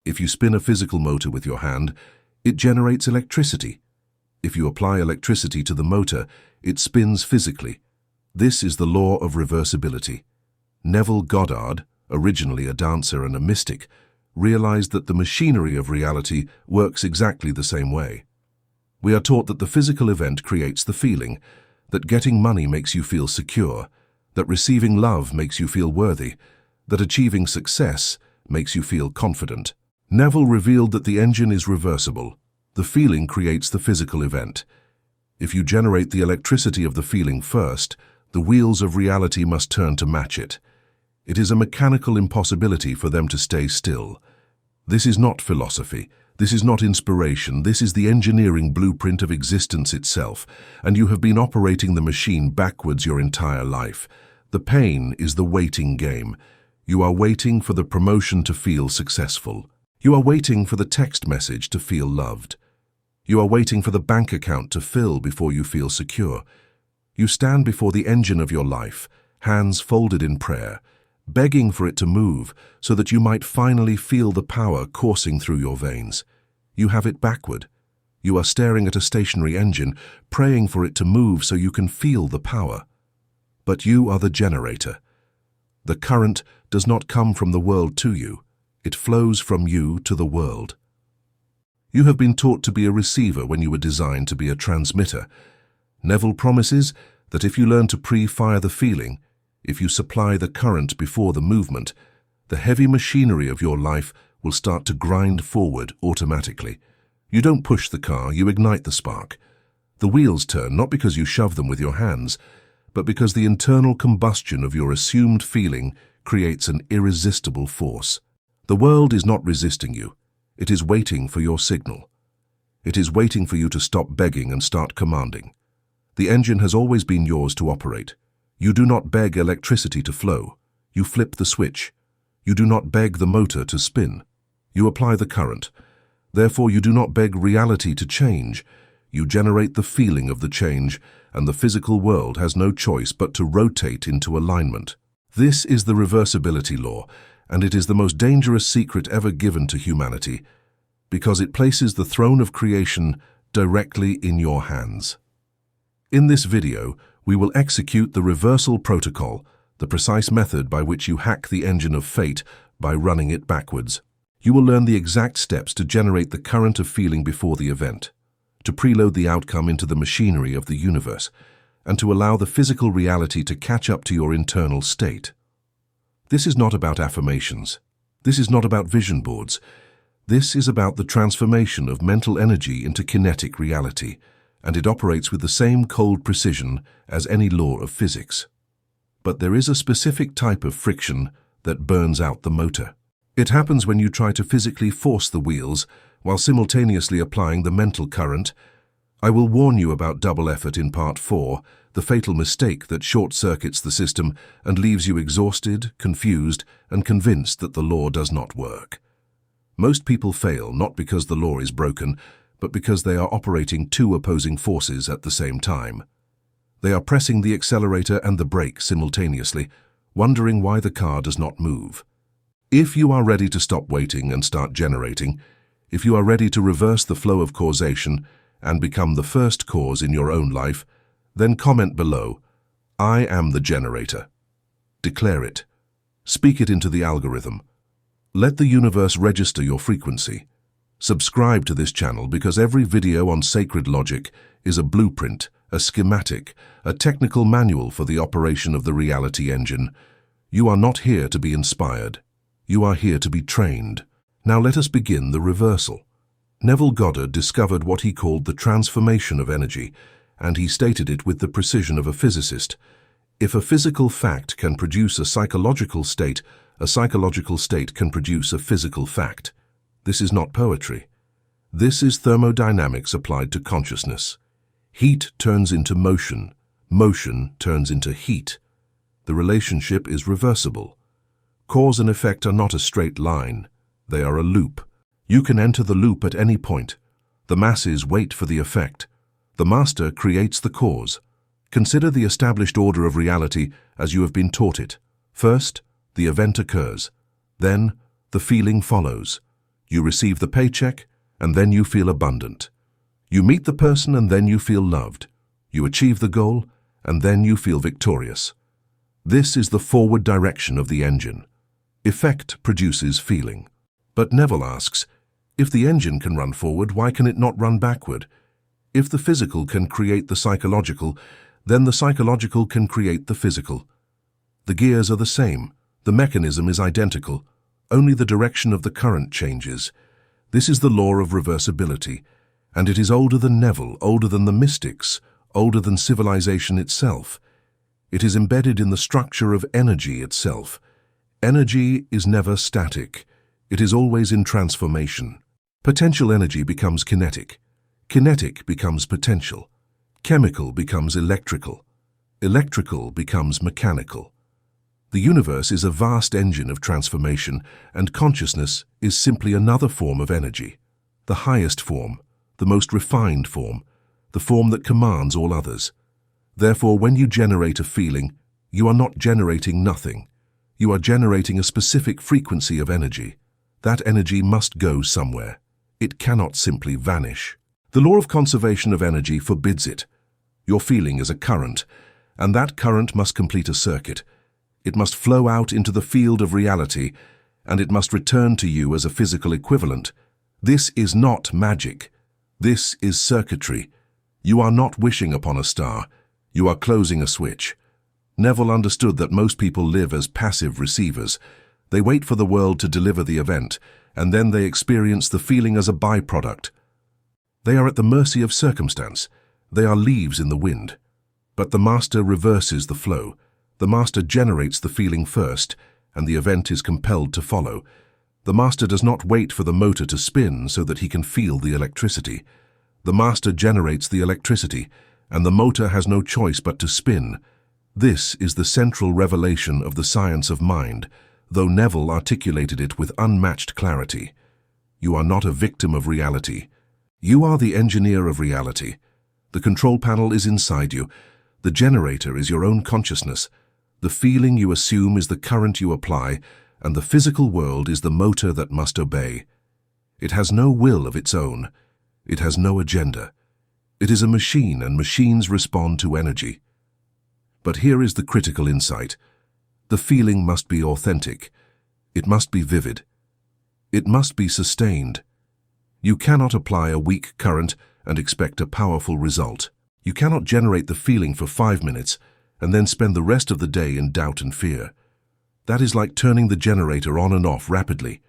If you spin a physical motor with your hand, it generates electricity. If you apply electricity to the motor, it spins physically. This is the law of reversibility. Neville Goddard, originally a dancer and a mystic, realized that the machinery of reality works exactly the same way. We are taught that the physical event creates the feeling, that getting money makes you feel secure, that receiving love makes you feel worthy, that achieving success makes you feel confident. Neville revealed that the engine is reversible. The feeling creates the physical event. If you generate the electricity of the feeling first, the wheels of reality must turn to match it. It is a mechanical impossibility for them to stay still. This is not philosophy. This is not inspiration. This is the engineering blueprint of existence itself, and you have been operating the machine backwards your entire life. The pain is the waiting game. You are waiting for the promotion to feel successful. You are waiting for the text message to feel loved. You are waiting for the bank account to fill before you feel secure. You stand before the engine of your life, hands folded in prayer, begging for it to move so that you might finally feel the power coursing through your veins. You have it backward. You are staring at a stationary engine, praying for it to move so you can feel the power. But you are the generator. The current does not come from the world to you. It flows from you to the world. You have been taught to be a receiver when you were designed to be a transmitter. Neville promises that if you learn to pre-fire the feeling, if you supply the current before the movement, the heavy machinery of your life will start to grind forward automatically. You don't push the car, you ignite the spark. The wheels turn not because you shove them with your hands, but because the internal combustion of your assumed feeling creates an irresistible force. The world is not resisting you. It is waiting for your signal. It is waiting for you to stop begging and start commanding. The engine has always been yours to operate. You do not beg electricity to flow. You flip the switch. You do not beg the motor to spin. You apply the current. Therefore, you do not beg reality to change. You generate the feeling of the change, and the physical world has no choice but to rotate into alignment. This is the reversibility law, and it is the most dangerous secret ever given to humanity, because it places the throne of creation directly in your hands. In this video, we will execute the reversal protocol, the precise method by which you hack the engine of fate by running it backwards. You will learn the exact steps to generate the current of feeling before the event, to preload the outcome into the machinery of the universe, and to allow the physical reality to catch up to your internal state. This is not about affirmations. This is not about vision boards. This is about the transformation of mental energy into kinetic reality, and it operates with the same cold precision as any law of physics. But there is a specific type of friction that burns out the motor. It happens when you try to physically force the wheels while simultaneously applying the mental current. I will warn you about double effort in Part 4, the fatal mistake that short-circuits the system and leaves you exhausted, confused, and convinced that the law does not work. Most people fail not because the law is broken, but because they are operating two opposing forces at the same time. They are pressing the accelerator and the brake simultaneously, wondering why the car does not move. If you are ready to stop waiting and start generating, if you are ready to reverse the flow of causation and become the first cause in your own life, then comment below, "I am the generator." Declare it. Speak it into the algorithm. Let the universe register your frequency. Subscribe to this channel because every video on sacred logic is a blueprint, a schematic, a technical manual for the operation of the reality engine. You are not here to be inspired. You are here to be trained. Now let us begin the reversal. Neville Goddard discovered what he called the transformation of energy, and he stated it with the precision of a physicist. If a physical fact can produce a psychological state can produce a physical fact. This is not poetry. This is thermodynamics applied to consciousness. Heat turns into motion. Motion turns into heat. The relationship is reversible. Cause and effect are not a straight line. They are a loop. You can enter the loop at any point. The masses wait for the effect. The master creates the cause. Consider the established order of reality as you have been taught it. First, the event occurs. Then, the feeling follows. You receive the paycheck, and then you feel abundant. You meet the person, and then you feel loved. You achieve the goal, and then you feel victorious. This is the forward direction of the engine. Effect produces feeling. But Neville asks, if the engine can run forward, why can it not run backward? If the physical can create the psychological, then the psychological can create the physical. The gears are the same. The mechanism is identical. Only the direction of the current changes. This is the law of reversibility, and it is older than Neville, older than the mystics, older than civilization itself. It is embedded in the structure of energy itself. Energy is never static. It is always in transformation. Potential energy becomes kinetic. Kinetic becomes potential. Chemical becomes electrical. Electrical becomes mechanical. The universe is a vast engine of transformation, and consciousness is simply another form of energy. The highest form, the most refined form, the form that commands all others. Therefore, when you generate a feeling, you are not generating nothing. You are generating a specific frequency of energy. That energy must go somewhere. It cannot simply vanish. The law of conservation of energy forbids it. Your feeling is a current, and that current must complete a circuit. It must flow out into the field of reality, and it must return to you as a physical equivalent. This is not magic. This is circuitry. You are not wishing upon a star. You are closing a switch. Neville understood that most people live as passive receivers. They wait for the world to deliver the event, and then they experience the feeling as a byproduct. They are at the mercy of circumstance. They are leaves in the wind. But the master reverses the flow. The master generates the feeling first, and the event is compelled to follow. The master does not wait for the motor to spin so that he can feel the electricity. The master generates the electricity, and the motor has no choice but to spin. This is the central revelation of the science of mind, though Neville articulated it with unmatched clarity. You are not a victim of reality. You are the engineer of reality. The control panel is inside you. The generator is your own consciousness. The feeling you assume is the current you apply, and the physical world is the motor that must obey. It has no will of its own. It has no agenda. It is a machine, and machines respond to energy. But here is the critical insight. The feeling must be authentic. It must be vivid. It must be sustained. You cannot apply a weak current and expect a powerful result. You cannot generate the feeling for 5 minutes and then spend the rest of the day in doubt and fear. That is like turning the generator on and off rapidly.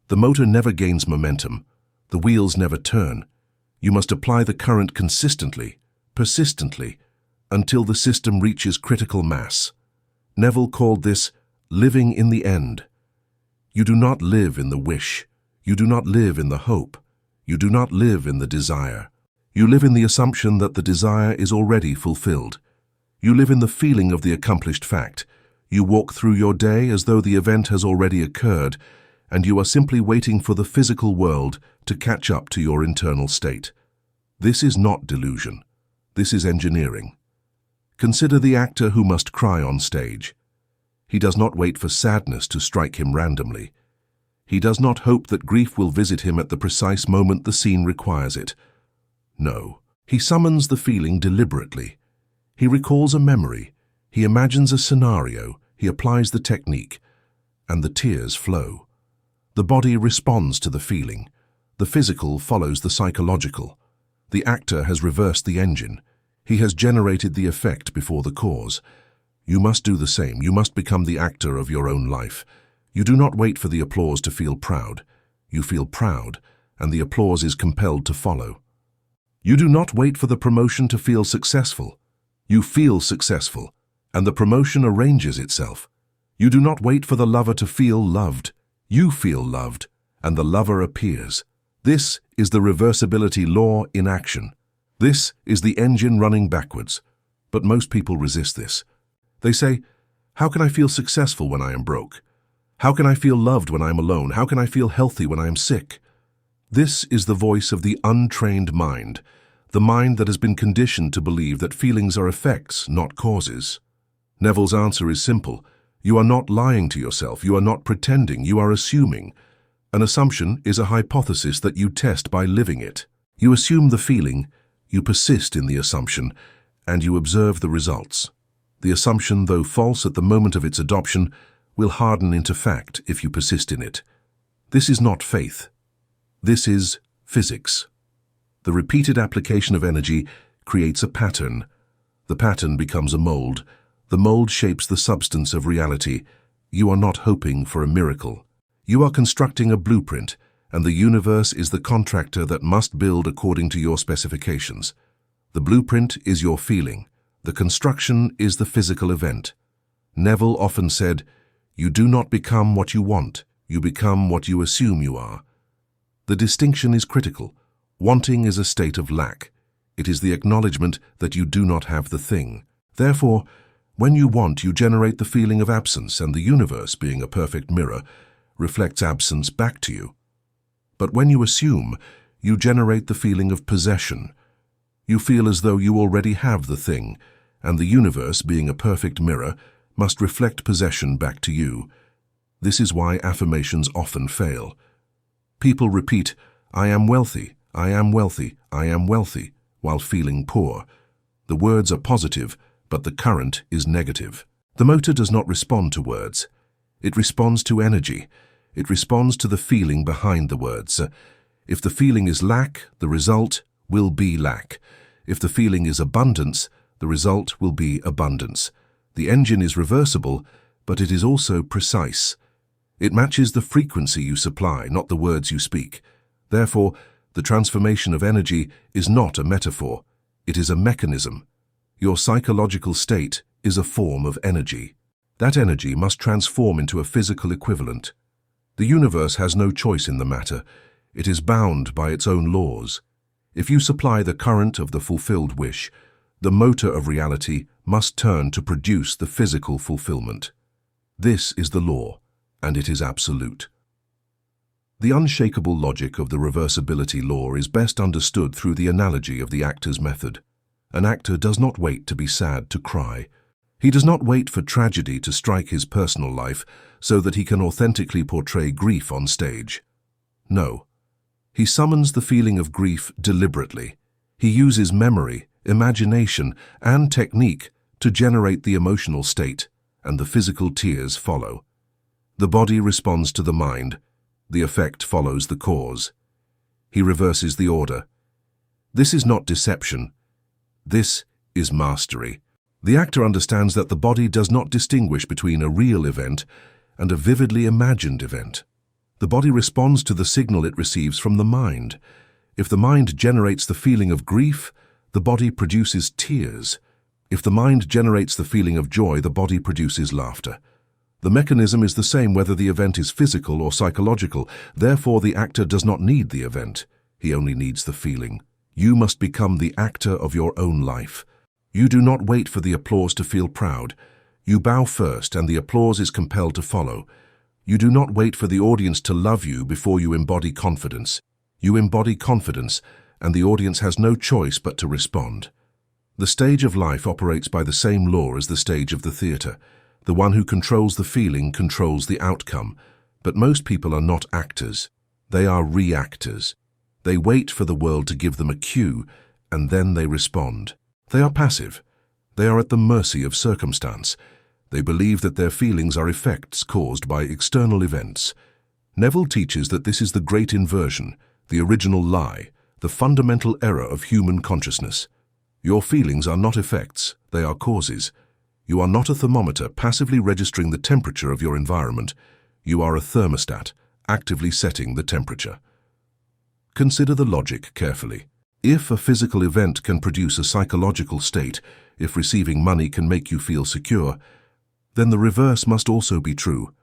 The motor never gains momentum. The wheels never turn. You must apply the current consistently, persistently, until the system reaches critical mass. Neville called this living in the end. You do not live in the wish. You do not live in the hope. You do not live in the desire. You live in the assumption that the desire is already fulfilled. You live in the feeling of the accomplished fact. You walk through your day as though the event has already occurred, and you are simply waiting for the physical world to catch up to your internal state. This is not delusion. This is engineering. Consider the actor who must cry on stage. He does not wait for sadness to strike him randomly. He does not hope that grief will visit him at the precise moment the scene requires it. No, he summons the feeling deliberately. He recalls a memory. He imagines a scenario. He applies the technique, and the tears flow. The body responds to the feeling. The physical follows the psychological. The actor has reversed the engine. He has generated the effect before the cause. You must do the same. You must become the actor of your own life. You do not wait for the applause to feel proud. You feel proud, and the applause is compelled to follow. You do not wait for the promotion to feel successful. You feel successful, and the promotion arranges itself. You do not wait for the lover to feel loved. You feel loved, and the lover appears. This is the reversibility law in action. This is the engine running backwards. But most people resist this. They say, how can I feel successful when I am broke? How can I feel loved when I am alone? How can I feel healthy when I am sick? This is the voice of the untrained mind, the mind that has been conditioned to believe that feelings are effects, not causes. Neville's answer is simple. You are not lying to yourself. You are not pretending. You are assuming. An assumption is a hypothesis that you test by living it. You assume the feeling, you persist in the assumption, and you observe the results. The assumption, though false at the moment of its adoption, will harden into fact if you persist in it. This is not faith. This is physics. The repeated application of energy creates a pattern. The pattern becomes a mold. The mold shapes the substance of reality. You are not hoping for a miracle. You are constructing a blueprint, and the universe is the contractor that must build according to your specifications. The blueprint is your feeling. The construction is the physical event. Neville often said, "You do not become what you want, you become what you assume you are." The distinction is critical. Wanting is a state of lack. It is the acknowledgement that you do not have the thing. Therefore, when you want, you generate the feeling of absence, and the universe, being a perfect mirror, reflects absence back to you. But when you assume, you generate the feeling of possession. You feel as though you already have the thing, and the universe, being a perfect mirror, must reflect possession back to you. This is why affirmations often fail. People repeat, "I am wealthy, I am wealthy, I am wealthy," while feeling poor. The words are positive, but the current is negative. The motor does not respond to words. It responds to energy. It responds to the feeling behind the words. If the feeling is lack, the result will be lack. If the feeling is abundance, the result will be abundance. The engine is reversible, but it is also precise. It matches the frequency you supply, not the words you speak. Therefore, the transformation of energy is not a metaphor. It is a mechanism. Your psychological state is a form of energy. That energy must transform into a physical equivalent. The universe has no choice in the matter. It is bound by its own laws. If you supply the current of the fulfilled wish, the motor of reality must turn to produce the physical fulfillment. This is the law, and it is absolute. The unshakable logic of the reversibility law is best understood through the analogy of the actor's method. An actor does not wait to be sad to cry. He does not wait for tragedy to strike his personal life so that he can authentically portray grief on stage. No. He summons the feeling of grief deliberately. He uses memory, imagination, and technique to generate the emotional state, and the physical tears follow. The body responds to the mind. The effect follows the cause. He reverses the order. This is not deception. This is mastery. The actor understands that the body does not distinguish between a real event and a vividly imagined event. The body responds to the signal it receives from the mind. If the mind generates the feeling of grief, the body produces tears. If the mind generates the feeling of joy, the body produces laughter. The mechanism is the same whether the event is physical or psychological. Therefore, the actor does not need the event. He only needs the feeling. You must become the actor of your own life. You do not wait for the applause to feel proud. You bow first, and the applause is compelled to follow. You do not wait for the audience to love you before you embody confidence. You embody confidence, and the audience has no choice but to respond. The stage of life operates by the same law as the stage of the theatre. The one who controls the feeling controls the outcome. But most people are not actors. They are reactors. They wait for the world to give them a cue, and then they respond. They are passive. They are at the mercy of circumstance. They believe that their feelings are effects caused by external events. Neville teaches that this is the great inversion, the original lie, the fundamental error of human consciousness. Your feelings are not effects, they are causes. You are not a thermometer passively registering the temperature of your environment. You are a thermostat, actively setting the temperature. Consider the logic carefully. If a physical event can produce a psychological state, if receiving money can make you feel secure, then the reverse must also be true.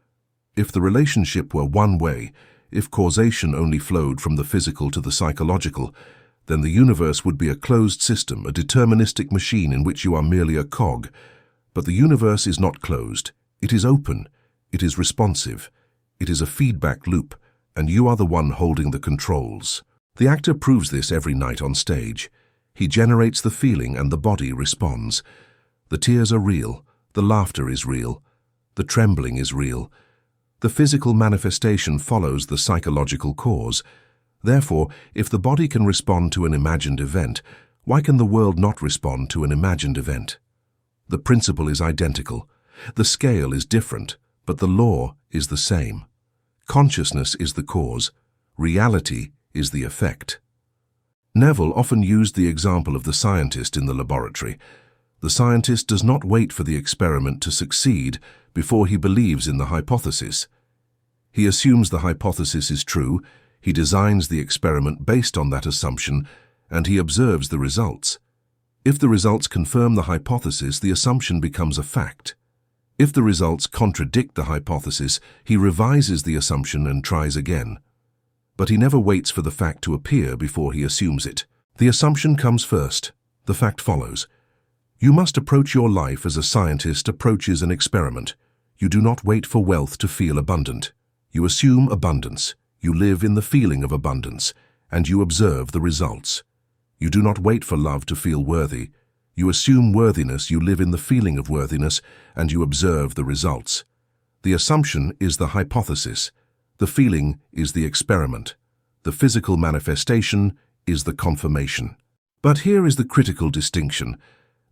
If the relationship were one way, if causation only flowed from the physical to the psychological, then the universe would be a closed system, a deterministic machine in which you are merely a cog. But the universe is not closed. It is open. It is responsive. It is a feedback loop, and you are the one holding the controls. The actor proves this every night on stage. He generates the feeling and the body responds. The tears are real. The laughter is real. The trembling is real. The physical manifestation follows the psychological cause. Therefore, if the body can respond to an imagined event, why can the world not respond to an imagined event? The principle is identical. The scale is different, but the law is the same. Consciousness is the cause. Reality is the effect. Neville often used the example of the scientist in the laboratory. The scientist does not wait for the experiment to succeed before he believes in the hypothesis. He assumes the hypothesis is true, he designs the experiment based on that assumption, and he observes the results. If the results confirm the hypothesis, the assumption becomes a fact. If the results contradict the hypothesis, he revises the assumption and tries again. But he never waits for the fact to appear before he assumes it. The assumption comes first. The fact follows. You must approach your life as a scientist approaches an experiment. You do not wait for wealth to feel abundant. You assume abundance. You live in the feeling of abundance, and you observe the results. You do not wait for love to feel worthy. You assume worthiness, you live in the feeling of worthiness, and you observe the results. The assumption is the hypothesis. The feeling is the experiment. The physical manifestation is the confirmation. But here is the critical distinction.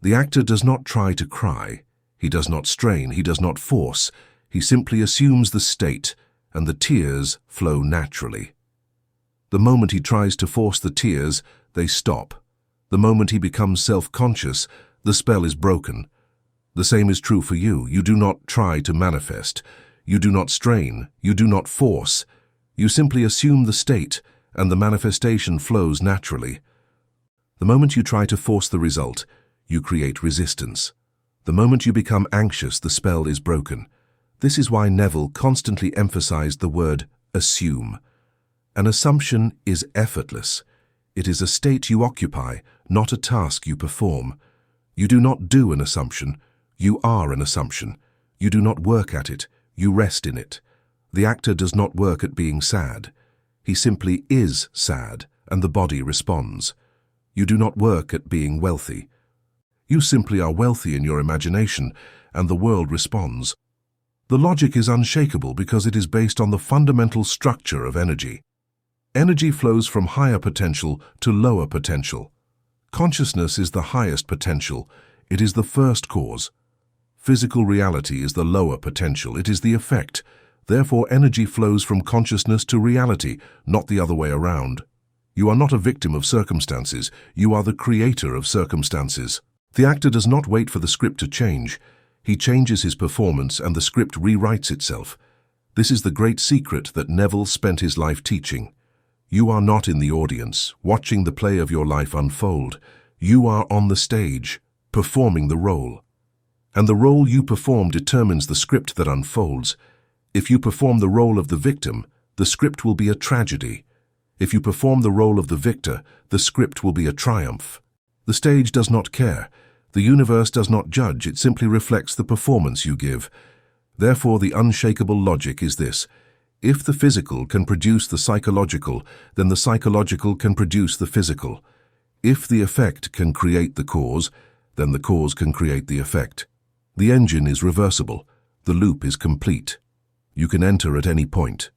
The actor does not try to cry. He does not strain. He does not force. He simply assumes the state, and the tears flow naturally. The moment he tries to force the tears, they stop. The moment he becomes self-conscious, the spell is broken. The same is true for you. You do not try to manifest. You do not strain. You do not force. You simply assume the state, and the manifestation flows naturally. The moment you try to force the result, you create resistance. The moment you become anxious, the spell is broken. This is why Neville constantly emphasized the word assume. An assumption is effortless. It is a state you occupy, not a task you perform. You do not do an assumption. You are an assumption. You do not work at it. You rest in it. The actor does not work at being sad. He simply is sad, and the body responds. You do not work at being wealthy. You simply are wealthy in your imagination, and the world responds. The logic is unshakable because it is based on the fundamental structure of energy. Energy flows from higher potential to lower potential. Consciousness is the highest potential. It is the first cause. Physical reality is the lower potential. It is the effect. Therefore, energy flows from consciousness to reality, not the other way around. You are not a victim of circumstances. You are the creator of circumstances. The actor does not wait for the script to change. He changes his performance and the script rewrites itself. This is the great secret that Neville spent his life teaching. You are not in the audience, watching the play of your life unfold. You are on the stage, performing the role. And the role you perform determines the script that unfolds. If you perform the role of the victim, the script will be a tragedy. If you perform the role of the victor, the script will be a triumph. The stage does not care. The universe does not judge. It simply reflects the performance you give. Therefore, the unshakable logic is this. If the physical can produce the psychological, then the psychological can produce the physical. If the effect can create the cause, then the cause can create the effect. The engine is reversible. The loop is complete. You can enter at any point.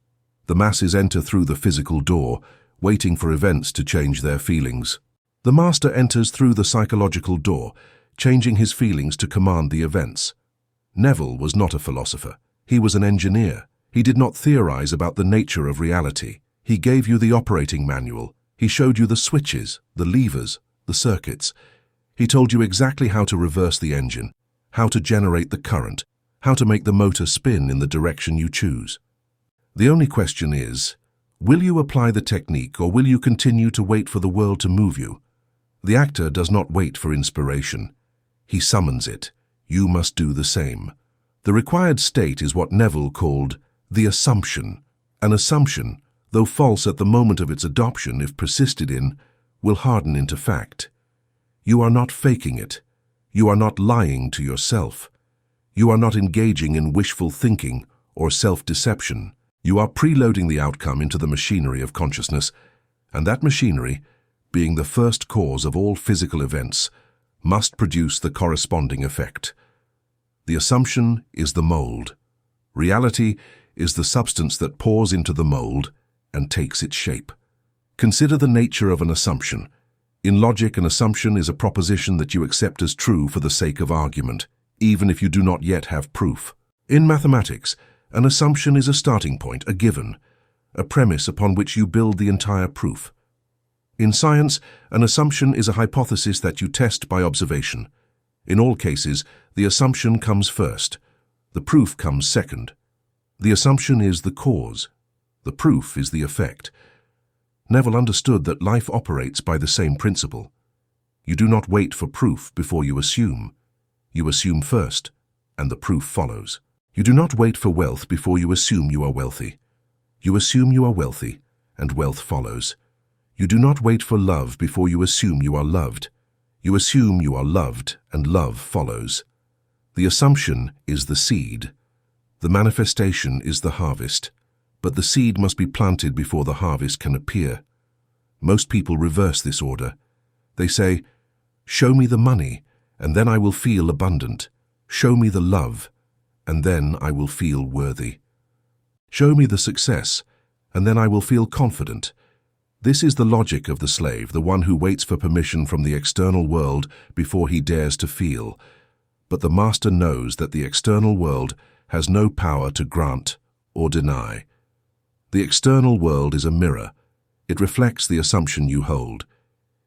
The masses enter through the physical door, waiting for events to change their feelings. The master enters through the psychological door, changing his feelings to command the events. Neville was not a philosopher. He was an engineer. He did not theorize about the nature of reality. He gave you the operating manual. He showed you the switches, the levers, the circuits. He told you exactly how to reverse the engine, how to generate the current, how to make the motor spin in the direction you choose. The only question is, will you apply the technique or will you continue to wait for the world to move you? The actor does not wait for inspiration. He summons it. You must do the same. The required state is what Neville called the assumption. An assumption, though false at the moment of its adoption if persisted in, will harden into fact. You are not faking it. You are not lying to yourself. You are not engaging in wishful thinking or self-deception. You are preloading the outcome into the machinery of consciousness, and that machinery, being the first cause of all physical events, must produce the corresponding effect. The assumption is the mold. Reality is the substance that pours into the mold and takes its shape. Consider the nature of an assumption. In logic, an assumption is a proposition that you accept as true for the sake of argument, even if you do not yet have proof. In mathematics, an assumption is a starting point, a given, a premise upon which you build the entire proof. In science, an assumption is a hypothesis that you test by observation. In all cases, the assumption comes first. The proof comes second. The assumption is the cause. The proof is the effect. Neville understood that life operates by the same principle. You do not wait for proof before you assume. You assume first, and the proof follows. You do not wait for wealth before you assume you are wealthy. You assume you are wealthy, and wealth follows. You do not wait for love before you assume you are loved. You assume you are loved, and love follows. The assumption is the seed. The manifestation is the harvest. But the seed must be planted before the harvest can appear. Most people reverse this order. They say, "Show me the money, and then I will feel abundant. Show me the love, and then I will feel worthy. Show me the success, and then I will feel confident." This is the logic of the slave, the one who waits for permission from the external world before he dares to feel. But the master knows that the external world has no power to grant or deny. The external world is a mirror. It reflects the assumption you hold.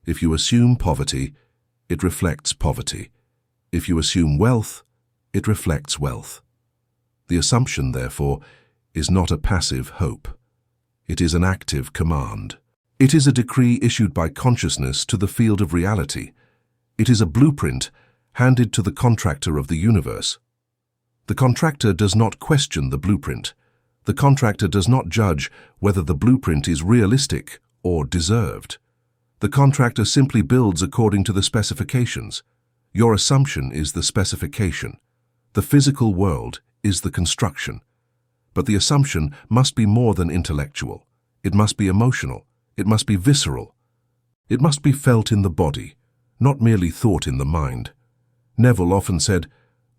If you assume poverty, it reflects poverty. If you assume wealth, it reflects wealth. The assumption, therefore, is not a passive hope. It is an active command. It is a decree issued by consciousness to the field of reality. It is a blueprint handed to the contractor of the universe. The contractor does not question the blueprint. The contractor does not judge whether the blueprint is realistic or deserved. The contractor simply builds according to the specifications. Your assumption is the specification. The physical world is the construction. But the assumption must be more than intellectual. It must be emotional. It must be visceral. It must be felt in the body, not merely thought in the mind. Neville often said,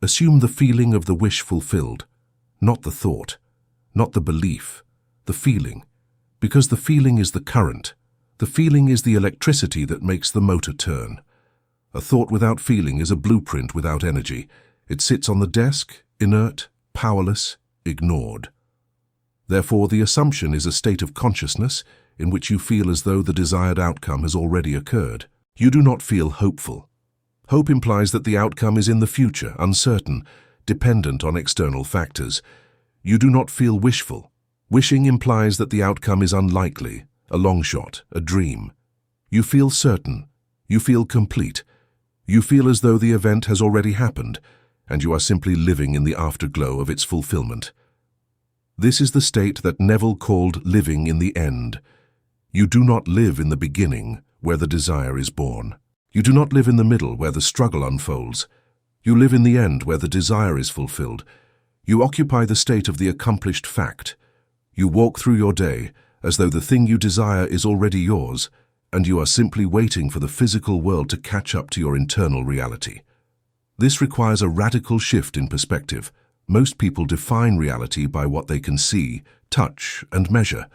"Assume the feeling of the wish fulfilled, not the thought, not the belief, the feeling, because the feeling is the current. The feeling is the electricity that makes the motor turn. A thought without feeling is a blueprint without energy. It sits on the desk, inert, powerless, ignored." Therefore, the assumption is a state of consciousness in which you feel as though the desired outcome has already occurred. You do not feel hopeful. Hope implies that the outcome is in the future, uncertain, dependent on external factors. You do not feel wishful. Wishing implies that the outcome is unlikely, a long shot, a dream. You feel certain. You feel complete. You feel as though the event has already happened, and you are simply living in the afterglow of its fulfillment. This is the state that Neville called living in the end. You do not live in the beginning, where the desire is born. You do not live in the middle, where the struggle unfolds. You live in the end, where the desire is fulfilled. You occupy the state of the accomplished fact. You walk through your day as though the thing you desire is already yours, and you are simply waiting for the physical world to catch up to your internal reality. This requires a radical shift in perspective. Most people define reality by what they can see, touch, and measure.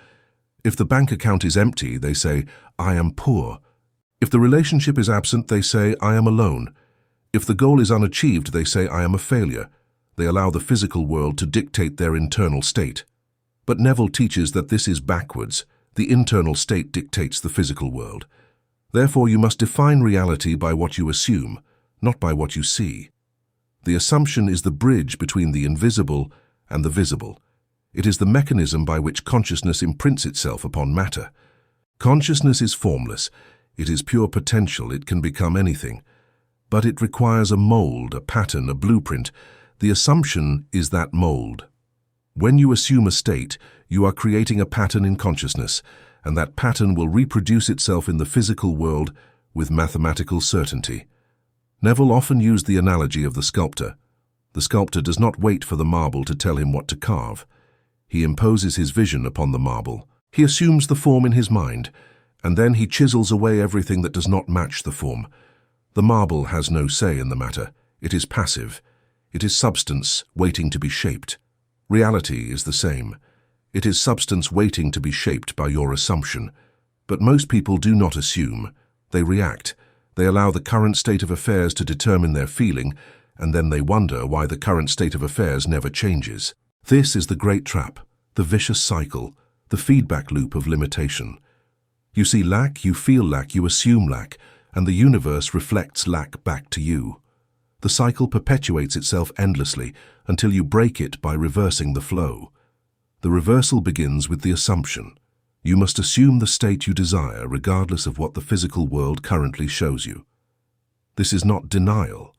If the bank account is empty, they say, "I am poor." If the relationship is absent, they say, "I am alone." If the goal is unachieved, they say, "I am a failure." They allow the physical world to dictate their internal state. But Neville teaches that this is backwards. The internal state dictates the physical world. Therefore, you must define reality by what you assume, not by what you see. The assumption is the bridge between the invisible and the visible. It is the mechanism by which consciousness imprints itself upon matter. Consciousness is formless. It is pure potential. It can become anything. But it requires a mold, a pattern, a blueprint. The assumption is that mold. When you assume a state, you are creating a pattern in consciousness, and that pattern will reproduce itself in the physical world with mathematical certainty. Neville often used the analogy of the sculptor. The sculptor does not wait for the marble to tell him what to carve. He imposes his vision upon the marble. He assumes the form in his mind, and then he chisels away everything that does not match the form. The marble has no say in the matter. It is passive. It is substance waiting to be shaped. Reality is the same. It is substance waiting to be shaped by your assumption. But most people do not assume. They react. They allow the current state of affairs to determine their feeling, and then they wonder why the current state of affairs never changes. This is the great trap, the vicious cycle, the feedback loop of limitation. You see lack, you feel lack, you assume lack, and the universe reflects lack back to you. The cycle perpetuates itself endlessly until you break it by reversing the flow. The reversal begins with the assumption. You must assume the state you desire regardless of what the physical world currently shows you. This is not denial.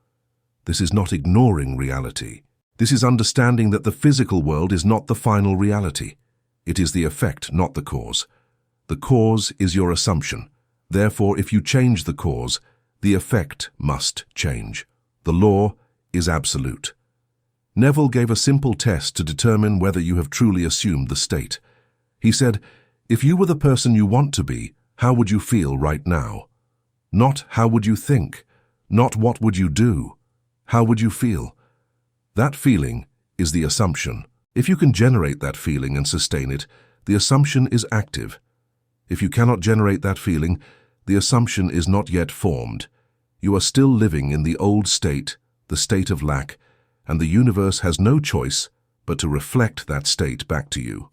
This is not ignoring reality. This is understanding that the physical world is not the final reality. It is the effect, not the cause. The cause is your assumption. Therefore, if you change the cause, the effect must change. The law is absolute. Neville gave a simple test to determine whether you have truly assumed the state. He said, if you were the person you want to be, how would you feel right now? Not how would you think, not what would you do. How would you feel? That feeling is the assumption. If you can generate that feeling and sustain it, the assumption is active. If you cannot generate that feeling, the assumption is not yet formed. You are still living in the old state, the state of lack, and the universe has no choice but to reflect that state back to you.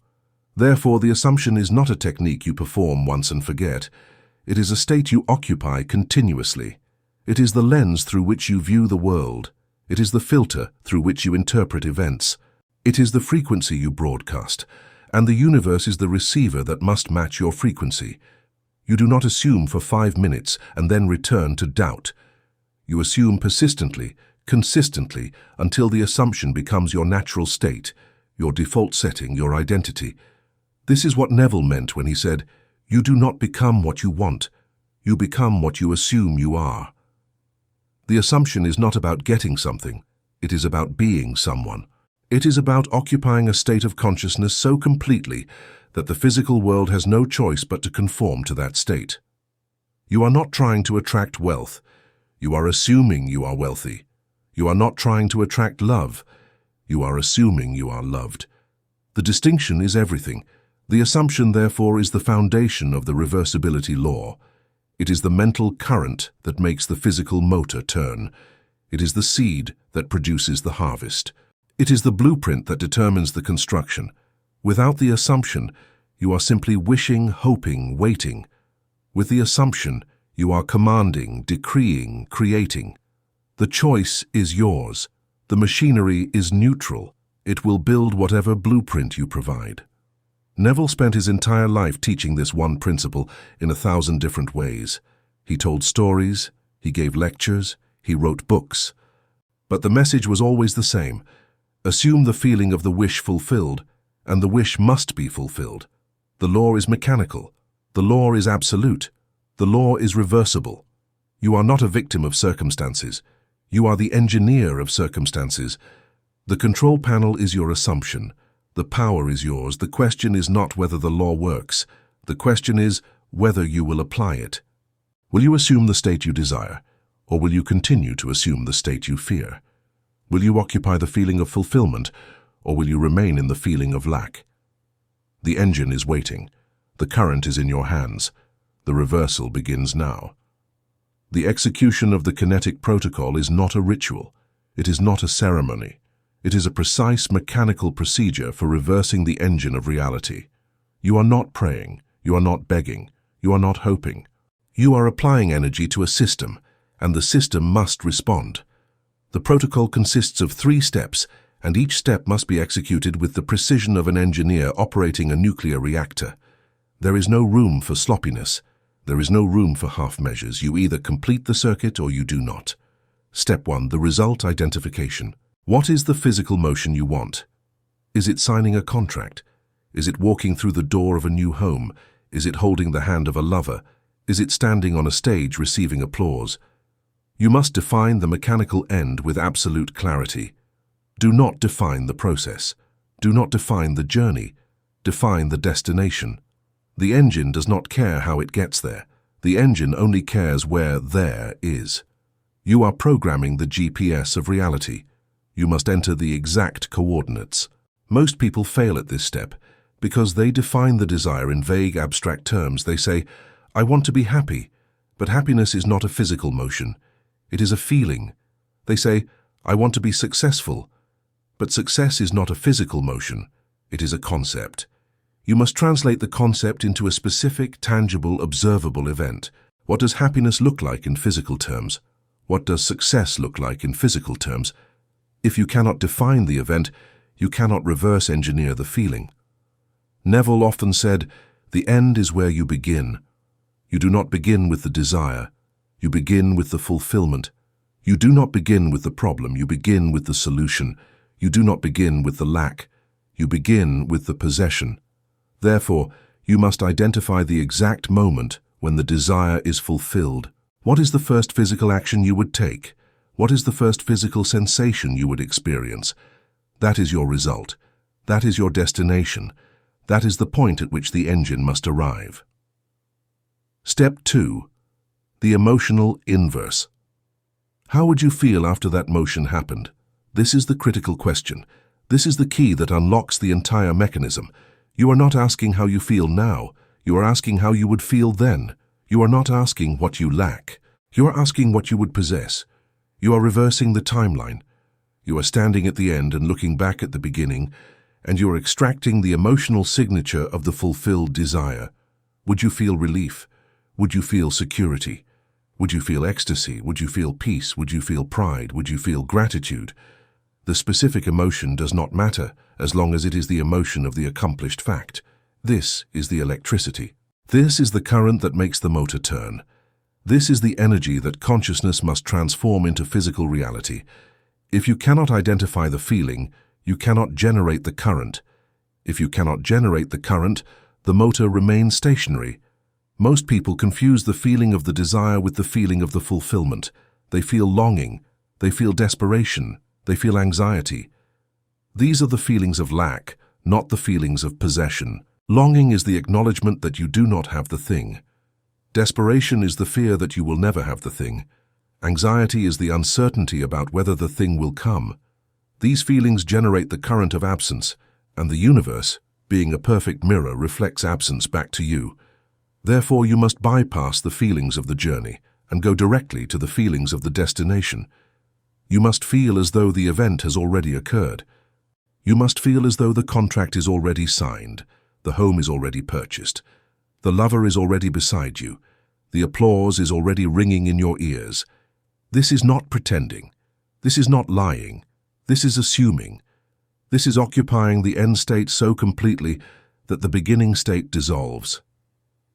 Therefore, the assumption is not a technique you perform once and forget. It is a state you occupy continuously. It is the lens through which you view the world. It is the filter through which you interpret events. It is the frequency you broadcast, and the universe is the receiver that must match your frequency. You do not assume for 5 minutes and then return to doubt. You assume persistently, consistently, until the assumption becomes your natural state, your default setting, your identity. This is what Neville meant when he said, you do not become what you want. You become what you assume you are. The assumption is not about getting something. It is about being someone. It is about occupying a state of consciousness so completely that the physical world has no choice but to conform to that state. You are not trying to attract wealth. You are assuming you are wealthy. You are not trying to attract love. You are assuming you are loved. The distinction is everything. The assumption, therefore, is the foundation of the reversibility law. It is the mental current that makes the physical motor turn. It is the seed that produces the harvest. It is the blueprint that determines the construction. Without the assumption, you are simply wishing, hoping, waiting. With the assumption, you are commanding, decreeing, creating. The choice is yours. The machinery is neutral. It will build whatever blueprint you provide. Neville spent his entire life teaching this one principle in 1,000 different ways. He told stories, he gave lectures, he wrote books. But the message was always the same. Assume the feeling of the wish fulfilled, and the wish must be fulfilled. The law is mechanical. The law is absolute. The law is reversible. You are not a victim of circumstances. You are the engineer of circumstances. The control panel is your assumption. The power is yours. The question is not whether the law works. The question is whether you will apply it. Will you assume the state you desire, or will you continue to assume the state you fear? Will you occupy the feeling of fulfillment, or will you remain in the feeling of lack? The engine is waiting. The current is in your hands. The reversal begins now. The execution of the kinetic protocol is not a ritual. It is not a ceremony. It is a precise mechanical procedure for reversing the engine of reality. You are not praying. You are not begging. You are not hoping. You are applying energy to a system, and the system must respond. The protocol consists of 3 steps, and each step must be executed with the precision of an engineer operating a nuclear reactor. There is no room for sloppiness. There is no room for half measures. You either complete the circuit or you do not. Step 1, the result identification. What is the physical motion you want? Is it signing a contract? Is it walking through the door of a new home? Is it holding the hand of a lover? Is it standing on a stage receiving applause? You must define the mechanical end with absolute clarity. Do not define the process. Do not define the journey. Define the destination. The engine does not care how it gets there. The engine only cares where there is. You are programming the GPS of reality. You must enter the exact coordinates. Most people fail at this step because they define the desire in vague, abstract terms. They say, "I want to be happy," but happiness is not a physical motion. It is a feeling. They say, "I want to be successful," but success is not a physical motion. It is a concept. You must translate the concept into a specific, tangible, observable event. What does happiness look like in physical terms? What does success look like in physical terms? If you cannot define the event, you cannot reverse engineer the feeling. Neville often said, "The end is where you begin." You do not begin with the desire. You begin with the fulfillment. You do not begin with the problem. You begin with the solution. You do not begin with the lack. You begin with the possession. Therefore, you must identify the exact moment when the desire is fulfilled. What is the first physical action you would take? What is the first physical sensation you would experience? That is your result. That is your destination. That is the point at which the engine must arrive. Step 2. The emotional inverse. How would you feel after that motion happened? This is the critical question. This is the key that unlocks the entire mechanism. You are not asking how you feel now. You are asking how you would feel then. You are not asking what you lack. You are asking what you would possess. You are reversing the timeline. You are standing at the end and looking back at the beginning, and you are extracting the emotional signature of the fulfilled desire. Would you feel relief? Would you feel security? Would you feel ecstasy? Would you feel peace? Would you feel pride? Would you feel gratitude? The specific emotion does not matter as long as it is the emotion of the accomplished fact. This is the electricity. This is the current that makes the motor turn. This is the energy that consciousness must transform into physical reality. If you cannot identify the feeling, you cannot generate the current. If you cannot generate the current, the motor remains stationary. Most people confuse the feeling of the desire with the feeling of the fulfillment. They feel longing. They feel desperation. They feel anxiety. These are the feelings of lack, not the feelings of possession. Longing is the acknowledgement that you do not have the thing. Desperation is the fear that you will never have the thing. Anxiety is the uncertainty about whether the thing will come. These feelings generate the current of absence, and the universe, being a perfect mirror, reflects absence back to you. Therefore, you must bypass the feelings of the journey and go directly to the feelings of the destination. You must feel as though the event has already occurred. You must feel as though the contract is already signed, the home is already purchased, the lover is already beside you, the applause is already ringing in your ears. This is not pretending. This is not lying. This is assuming. This is occupying the end state so completely that the beginning state dissolves.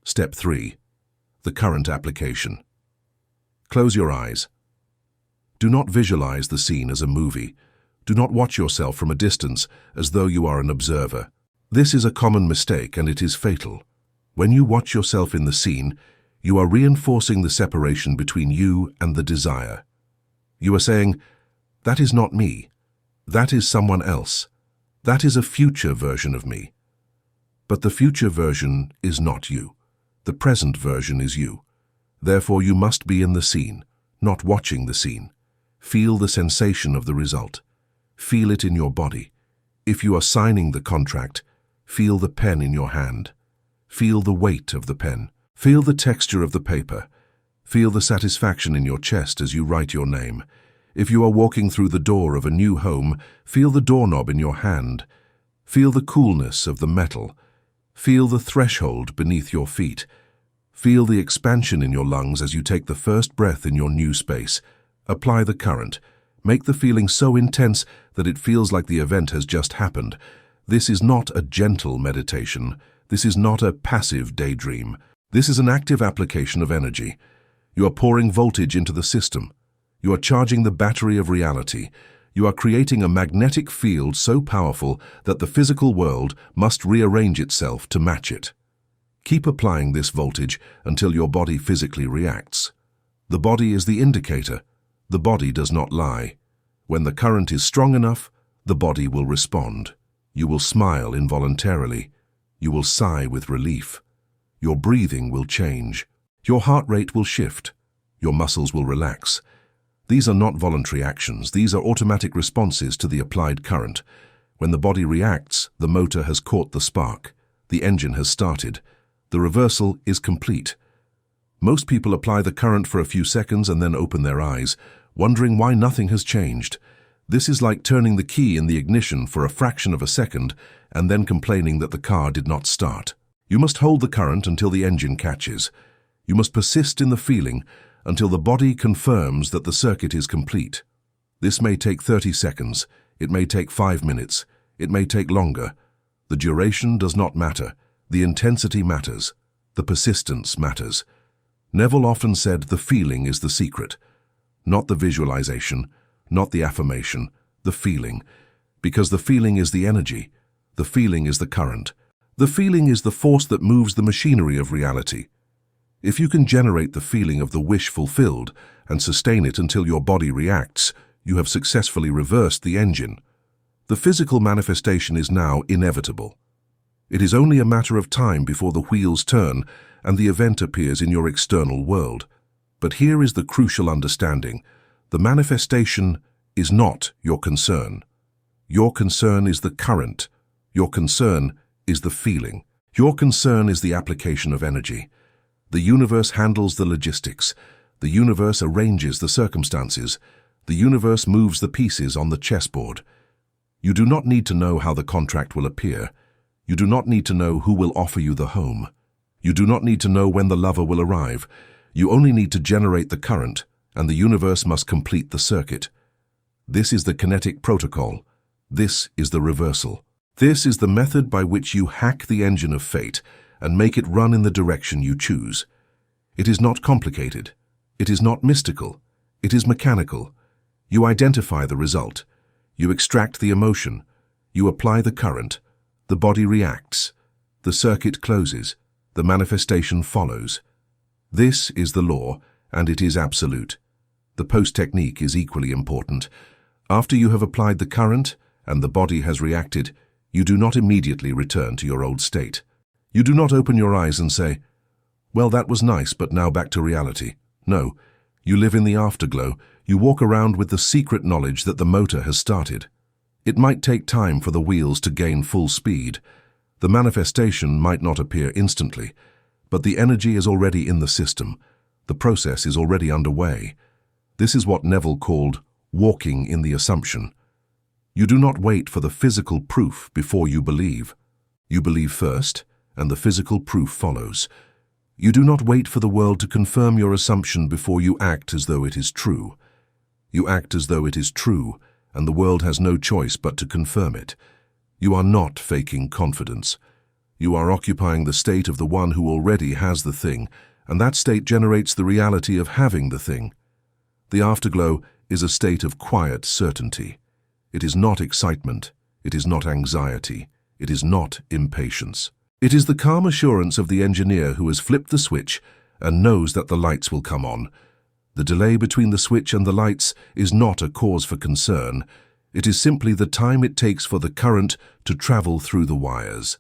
Step 3. The current application. Close your eyes. Do not visualize the scene as a movie. Do not watch yourself from a distance as though you are an observer. This is a common mistake, and it is fatal. When you watch yourself in the scene, you are reinforcing the separation between you and the desire. You are saying, "That is not me. That is someone else. That is a future version of me." But the future version is not you. The present version is you. Therefore, you must be in the scene, not watching the scene. Feel the sensation of the result. Feel it in your body. If you are signing the contract, feel the pen in your hand. Feel the weight of the pen. Feel the texture of the paper. Feel the satisfaction in your chest as you write your name. If you are walking through the door of a new home, feel the doorknob in your hand. Feel the coolness of the metal. Feel the threshold beneath your feet. Feel the expansion in your lungs as you take the first breath in your new space. Apply the current. Make the feeling so intense that it feels like the event has just happened. This is not a gentle meditation. This is not a passive daydream. This is an active application of energy. You are pouring voltage into the system. You are charging the battery of reality. You are creating a magnetic field so powerful that the physical world must rearrange itself to match it. Keep applying this voltage until your body physically reacts. The body is the indicator. The body does not lie. When the current is strong enough, the body will respond. You will smile involuntarily. You will sigh with relief. Your breathing will change. Your heart rate will shift. Your muscles will relax. These are not voluntary actions. These are automatic responses to the applied current. When the body reacts, the motor has caught the spark. The engine has started. The reversal is complete. Most people apply the current for a few seconds and then open their eyes, wondering why nothing has changed. This is like turning the key in the ignition for a fraction of a second and then complaining that the car did not start. You must hold the current until the engine catches. You must persist in the feeling until the body confirms that the circuit is complete. This may take 30 seconds. It may take 5 minutes. It may take longer. The duration does not matter. The intensity matters. The persistence matters. Neville often said the feeling is the secret. Not the visualization, not the affirmation, the feeling. Because the feeling is the energy. The feeling is the current. The feeling is the force that moves the machinery of reality. If you can generate the feeling of the wish fulfilled and sustain it until your body reacts, you have successfully reversed the engine. The physical manifestation is now inevitable. It is only a matter of time before the wheels turn and the event appears in your external world. But here is the crucial understanding. The manifestation is not your concern. Your concern is the current. Your concern is the feeling. Your concern is the application of energy. The universe handles the logistics. The universe arranges the circumstances. The universe moves the pieces on the chessboard. You do not need to know how the contract will appear. You do not need to know who will offer you the home. You do not need to know when the lover will arrive. You only need to generate the current, and the universe must complete the circuit. This is the kinetic protocol. This is the reversal. This is the method by which you hack the engine of fate and make it run in the direction you choose. It is not complicated. It is not mystical. It is mechanical. You identify the result. You extract the emotion. You apply the current. The body reacts. The circuit closes. The manifestation follows. This is the law, and it is absolute. The post technique is equally important. After you have applied the current and the body has reacted, you do not immediately return to your old state. You do not open your eyes and say, "Well, that was nice, but now back to reality." No, you live in the afterglow. You walk around with the secret knowledge that the motor has started. It might take time for the wheels to gain full speed. The manifestation might not appear instantly, but the energy is already in the system. The process is already underway. This is what Neville called walking in the assumption. You do not wait for the physical proof before you believe. You believe first, and the physical proof follows. You do not wait for the world to confirm your assumption before you act as though it is true. You act as though it is true, and the world has no choice but to confirm it. You are not faking confidence. You are occupying the state of the one who already has the thing, and that state generates the reality of having the thing. The afterglow is a state of quiet certainty. It is not excitement. It is not anxiety. It is not impatience. It is the calm assurance of the engineer who has flipped the switch and knows that the lights will come on. The delay between the switch and the lights is not a cause for concern. It is simply the time it takes for the current to travel through the wires.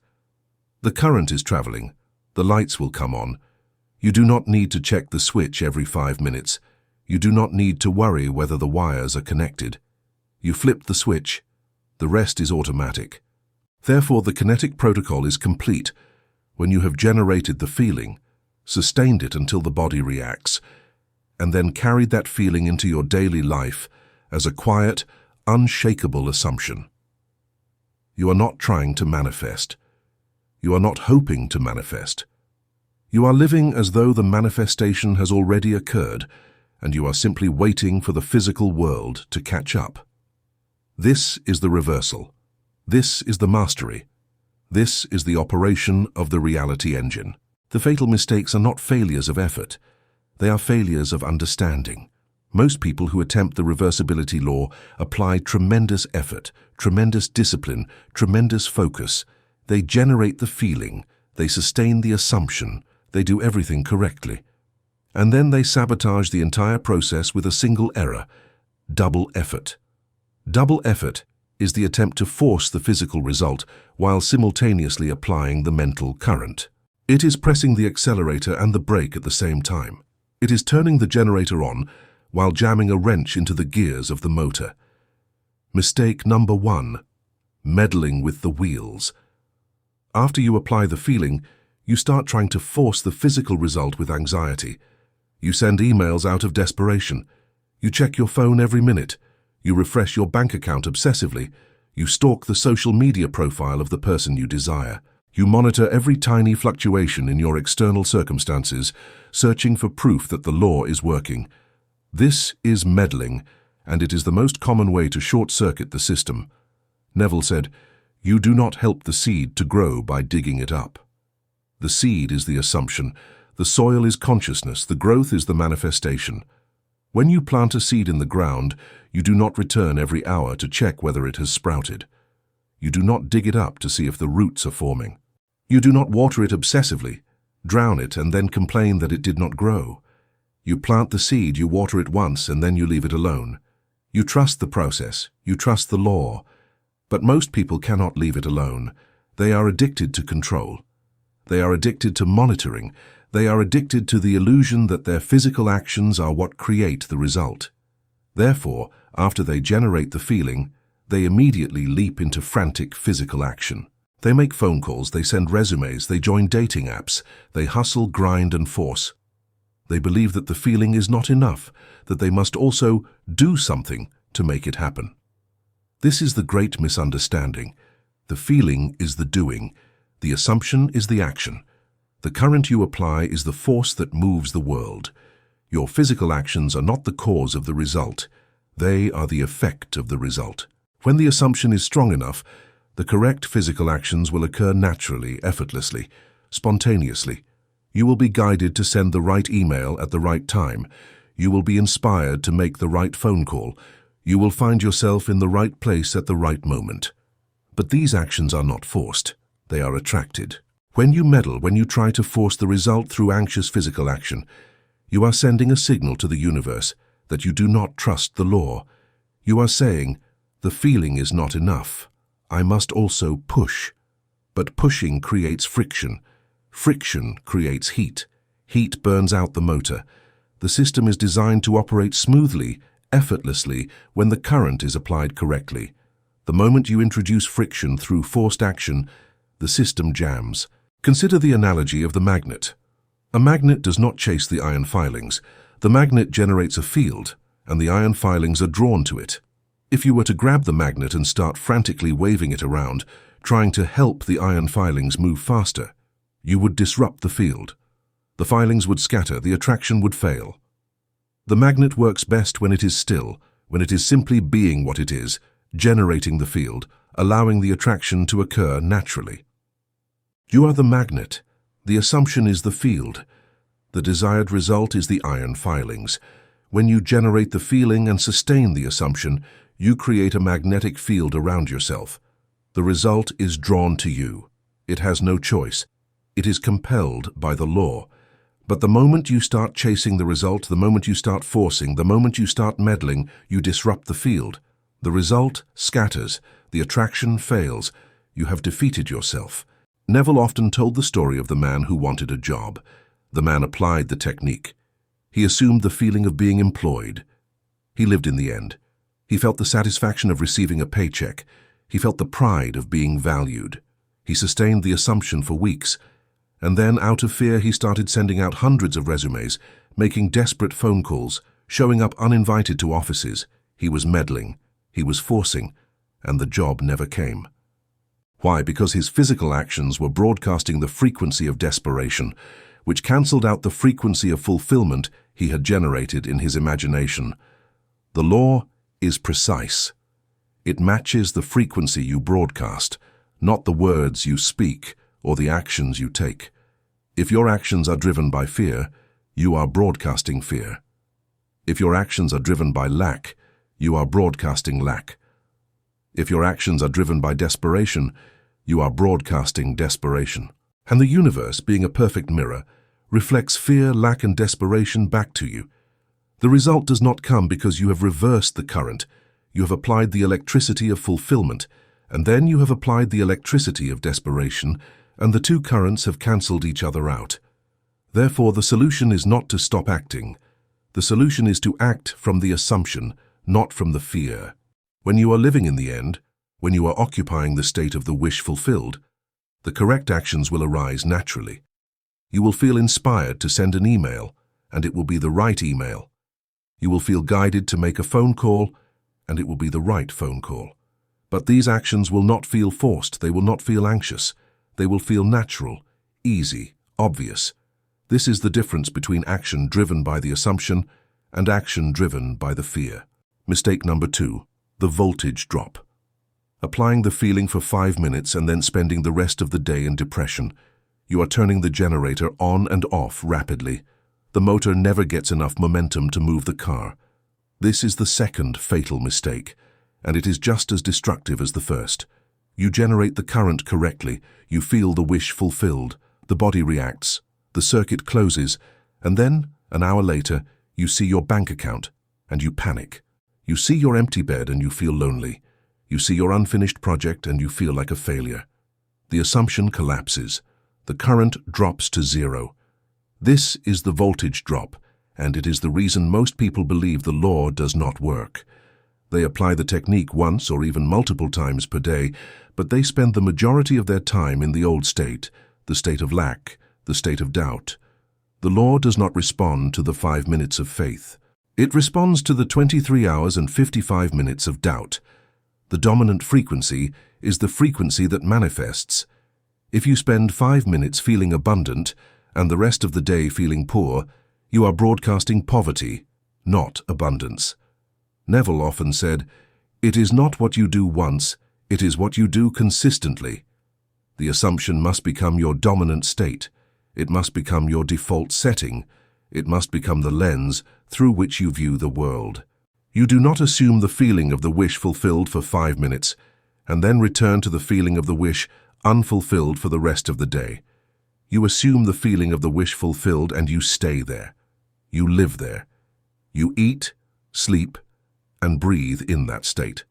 The current is traveling. The lights will come on. You do not need to check the switch every 5 minutes. You do not need to worry whether the wires are connected. You flip the switch. The rest is automatic. Therefore, the kinetic protocol is complete when you have generated the feeling, sustained it until the body reacts, and then carried that feeling into your daily life as a quiet, unshakable assumption. You are not trying to manifest. You are not hoping to manifest. You are living as though the manifestation has already occurred, and you are simply waiting for the physical world to catch up. This is the reversal. This is the mastery. This is the operation of the reality engine. The fatal mistakes are not failures of effort. They are failures of understanding. Most people who attempt the reversibility law apply tremendous effort, tremendous discipline, tremendous focus. They generate the feeling. They sustain the assumption. They do everything correctly. And then they sabotage the entire process with a single error: double effort. Double effort is the attempt to force the physical result while simultaneously applying the mental current. It is pressing the accelerator and the brake at the same time. It is turning the generator on while jamming a wrench into the gears of the motor. Mistake number 1. meddling with the wheels. After you apply the feeling, you start trying to force the physical result with anxiety. You send emails out of desperation. You check your phone every minute. You refresh your bank account obsessively. You stalk the social media profile of the person you desire. You monitor every tiny fluctuation in your external circumstances, searching for proof that the law is working. This is meddling, and it is the most common way to short-circuit the system. Neville said, "You do not help the seed to grow by digging it up." The seed is the assumption, the soil is consciousness, the growth is the manifestation. When you plant a seed in the ground, you do not return every hour to check whether it has sprouted. You do not dig it up to see if the roots are forming. You do not water it obsessively, drown it, and then complain that it did not grow. You plant the seed, you water it once, and then you leave it alone. You trust the process, you trust the law. But most people cannot leave it alone. They are addicted to control. They are addicted to monitoring. They are addicted to the illusion that their physical actions are what create the result. Therefore, after they generate the feeling, they immediately leap into frantic physical action. They make phone calls, they send resumes, they join dating apps, they hustle, grind, and force. They believe that the feeling is not enough, that they must also do something to make it happen. This is the great misunderstanding. The feeling is the doing. The assumption is the action. The current you apply is the force that moves the world. Your physical actions are not the cause of the result. They are the effect of the result. When the assumption is strong enough, the correct physical actions will occur naturally, effortlessly, spontaneously. You will be guided to send the right email at the right time. You will be inspired to make the right phone call. You will find yourself in the right place at the right moment. But these actions are not forced. They are attracted. When you meddle, when you try to force the result through anxious physical action, you are sending a signal to the universe that you do not trust the law. You are saying, "The feeling is not enough. I must also push." But pushing creates friction. Friction creates heat. Heat burns out the motor. The system is designed to operate smoothly, effortlessly, when the current is applied correctly. The moment you introduce friction through forced action, the system jams. Consider the analogy of the magnet. A magnet does not chase the iron filings. The magnet generates a field, and the iron filings are drawn to it. If you were to grab the magnet and start frantically waving it around, trying to help the iron filings move faster, you would disrupt the field. The filings would scatter, the attraction would fail. The magnet works best when it is still, when it is simply being what it is, generating the field, allowing the attraction to occur naturally. You are the magnet. The assumption is the field. The desired result is the iron filings. When you generate the feeling and sustain the assumption, you create a magnetic field around yourself. The result is drawn to you. It has no choice. It is compelled by the law. But the moment you start chasing the result, the moment you start forcing, the moment you start meddling, you disrupt the field. The result scatters. The attraction fails. You have defeated yourself. Neville often told the story of the man who wanted a job. The man applied the technique. He assumed the feeling of being employed. He lived in the end. He felt the satisfaction of receiving a paycheck. He felt the pride of being valued. He sustained the assumption for weeks. And then, out of fear, he started sending out hundreds of resumes, making desperate phone calls, showing up uninvited to offices. He was meddling. He was forcing. And the job never came. Why? Because his physical actions were broadcasting the frequency of desperation, which cancelled out the frequency of fulfillment he had generated in his imagination. The law is precise. It matches the frequency you broadcast, not the words you speak or the actions you take. If your actions are driven by fear, you are broadcasting fear. If your actions are driven by lack, you are broadcasting lack. If your actions are driven by desperation, you are broadcasting desperation. And the universe, being a perfect mirror, reflects fear, lack, and desperation back to you. The result does not come because you have reversed the current. You have applied the electricity of fulfillment, and then you have applied the electricity of desperation, and the two currents have cancelled each other out. Therefore, the solution is not to stop acting. The solution is to act from the assumption, not from the fear. When you are living in the end, When you are occupying the state of the wish fulfilled, the correct actions will arise naturally. You will feel inspired to send an email, and it will be the right email. You will feel guided to make a phone call, and it will be the right phone call. But these actions will not feel forced, they will not feel anxious. They will feel natural, easy, obvious. This is the difference between action driven by the assumption and action driven by the fear. Mistake number 2, the voltage drop. Applying the feeling for 5 minutes and then spending the rest of the day in depression. You are turning the generator on and off rapidly. The motor never gets enough momentum to move the car. This is the second fatal mistake, and it is just as destructive as the first. You generate the current correctly, you feel the wish fulfilled, the body reacts, the circuit closes, and then, an hour later, you see your bank account, and you panic. You see your empty bed and you feel lonely. You see your unfinished project and you feel like a failure. The assumption collapses. The current drops to zero. This is the voltage drop, and it is the reason most people believe the law does not work. They apply the technique once or even multiple times per day, but they spend the majority of their time in the old state, the state of lack, the state of doubt. The law does not respond to the 5 minutes of faith. It responds to the 23 hours and 55 minutes of doubt. The dominant frequency is the frequency that manifests. If you spend 5 minutes feeling abundant and the rest of the day feeling poor, you are broadcasting poverty, not abundance. Neville often said, "It is not what you do once, it is what you do consistently." The assumption must become your dominant state. It must become your default setting. It must become the lens through which you view the world. You do not assume the feeling of the wish fulfilled for 5 minutes and then return to the feeling of the wish unfulfilled for the rest of the day. You assume the feeling of the wish fulfilled and you stay there. You live there. You eat, sleep, and breathe in that state.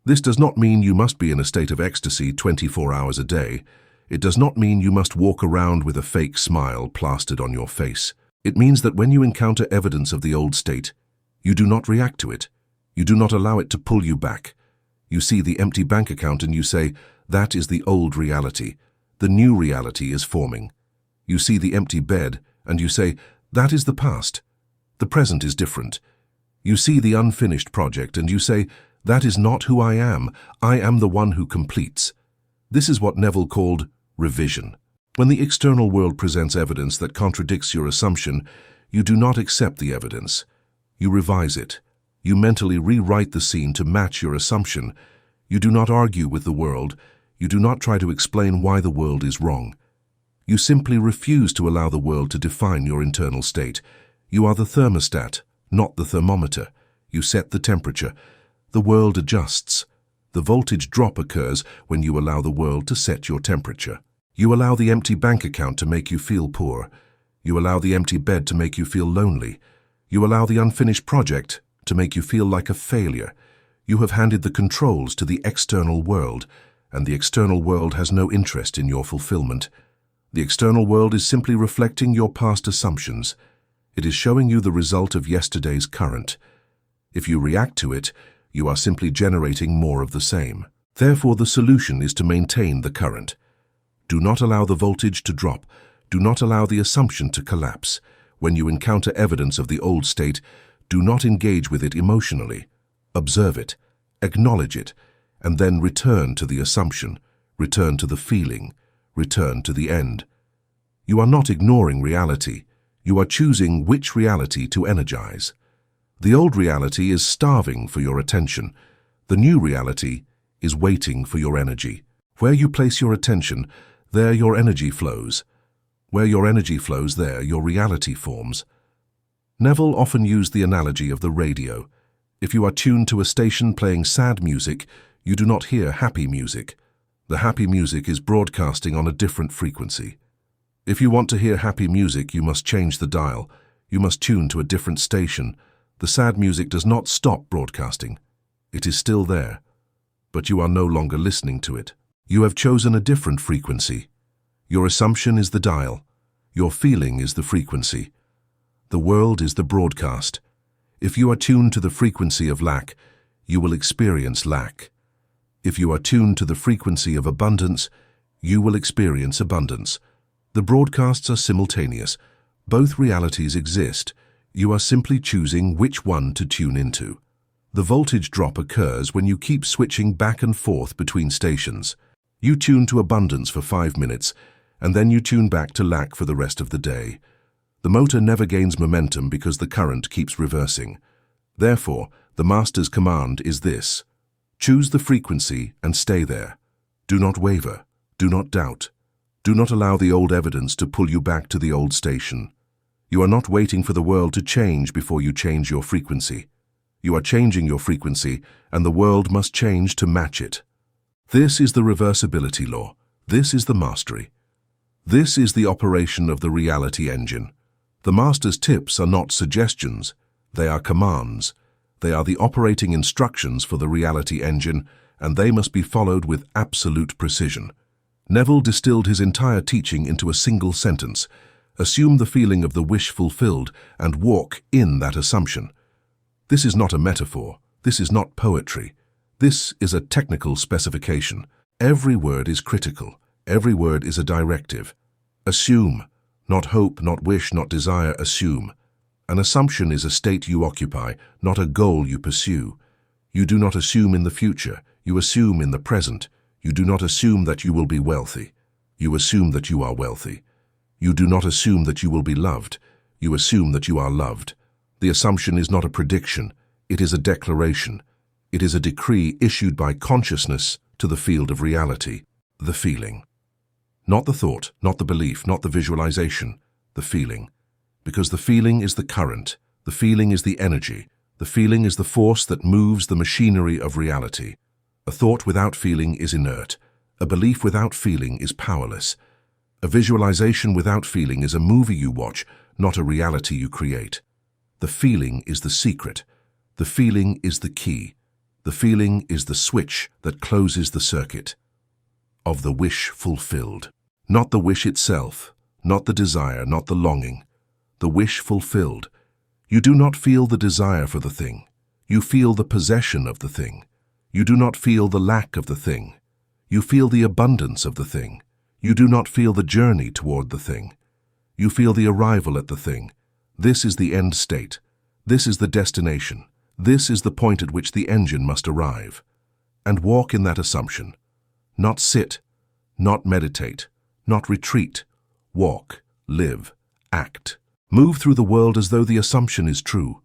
This does not mean you must be in a state of ecstasy 24 hours a day. It does not mean you must walk around with a fake smile plastered on your face. It means that when you encounter evidence of the old state, you do not react to it. You do not allow it to pull you back. You see the empty bank account and you say, "That is the old reality. The new reality is forming." You see the empty bed and you say, "That is the past. The present is different." You see the unfinished project and you say, "That is not who I am. I am the one who completes." This is what Neville called revision. When the external world presents evidence that contradicts your assumption, you do not accept the evidence. You revise it. You mentally rewrite the scene to match your assumption. You do not argue with the world. You do not try to explain why the world is wrong. You simply refuse to allow the world to define your internal state. You are the thermostat, not the thermometer. You set the temperature. The world adjusts. The voltage drop occurs when you allow the world to set your temperature. You allow the empty bank account to make you feel poor. You allow the empty bed to make you feel lonely. You allow the unfinished project to make you feel like a failure. You have handed the controls to the external world, and the external world has no interest in your fulfillment. The external world is simply reflecting your past assumptions. It is showing you the result of yesterday's current. If you react to it, you are simply generating more of the same. Therefore, the solution is to maintain the current. Do not allow the voltage to drop. Do not allow the assumption to collapse. When you encounter evidence of the old state, do not engage with it emotionally. Observe it, acknowledge it, and then return to the assumption, return to the feeling, return to the end. You are not ignoring reality. You are choosing which reality to energize. The old reality is starving for your attention. The new reality is waiting for your energy. Where you place your attention, there your energy flows. Where your energy flows, there your reality forms. Neville often used the analogy of the radio. If you are tuned to a station playing sad music, you do not hear happy music. The happy music is broadcasting on a different frequency. If you want to hear happy music, you must change the dial. You must tune to a different station. The sad music does not stop broadcasting. It is still there, but you are no longer listening to it. You have chosen a different frequency. Your assumption is the dial. Your feeling is the frequency. The world is the broadcast. If you are tuned to the frequency of lack, you will experience lack. If you are tuned to the frequency of abundance, you will experience abundance. The broadcasts are simultaneous. Both realities exist. You are simply choosing which one to tune into. The voltage drop occurs when you keep switching back and forth between stations. You tune to abundance for 5 minutes, and then you tune back to lack for the rest of the day. The motor never gains momentum because the current keeps reversing. Therefore, the master's command is this: choose the frequency and stay there. Do not waver. Do not doubt. Do not allow the old evidence to pull you back to the old station. You are not waiting for the world to change before you change your frequency. You are changing your frequency, and the world must change to match it. This is the reversibility law. This is the mastery. This is the operation of the reality engine. The master's tips are not suggestions. They are commands. They are the operating instructions for the reality engine, and they must be followed with absolute precision. Neville distilled his entire teaching into a single sentence: assume the feeling of the wish fulfilled and walk in that assumption. This is not a metaphor. This is not poetry. This is a technical specification. Every word is critical. Every word is a directive. Assume. Not hope, not wish, not desire. Assume. An assumption is a state you occupy, not a goal you pursue. You do not assume in the future. You assume in the present. You do not assume that you will be wealthy. You assume that you are wealthy. You do not assume that you will be loved. You assume that you are loved. The assumption is not a prediction. It is a declaration. It is a decree issued by consciousness to the field of reality, the feeling. Not the thought, not the belief, not the visualization, the feeling. Because the feeling is the current, the feeling is the energy, the feeling is the force that moves the machinery of reality. A thought without feeling is inert. A belief without feeling is powerless. A visualization without feeling is a movie you watch, not a reality you create. The feeling is the secret. The feeling is the key. The feeling is the switch that closes the circuit of the wish fulfilled. Not the wish itself, not the desire, not the longing. The wish fulfilled. You do not feel the desire for the thing. You feel the possession of the thing. You do not feel the lack of the thing. You feel the abundance of the thing. You do not feel the journey toward the thing. You feel the arrival at the thing. This is the end state. This is the destination. This is the point at which the engine must arrive. And walk in that assumption. Not sit, not meditate, not retreat. Walk, live, act. Move through the world as though the assumption is true.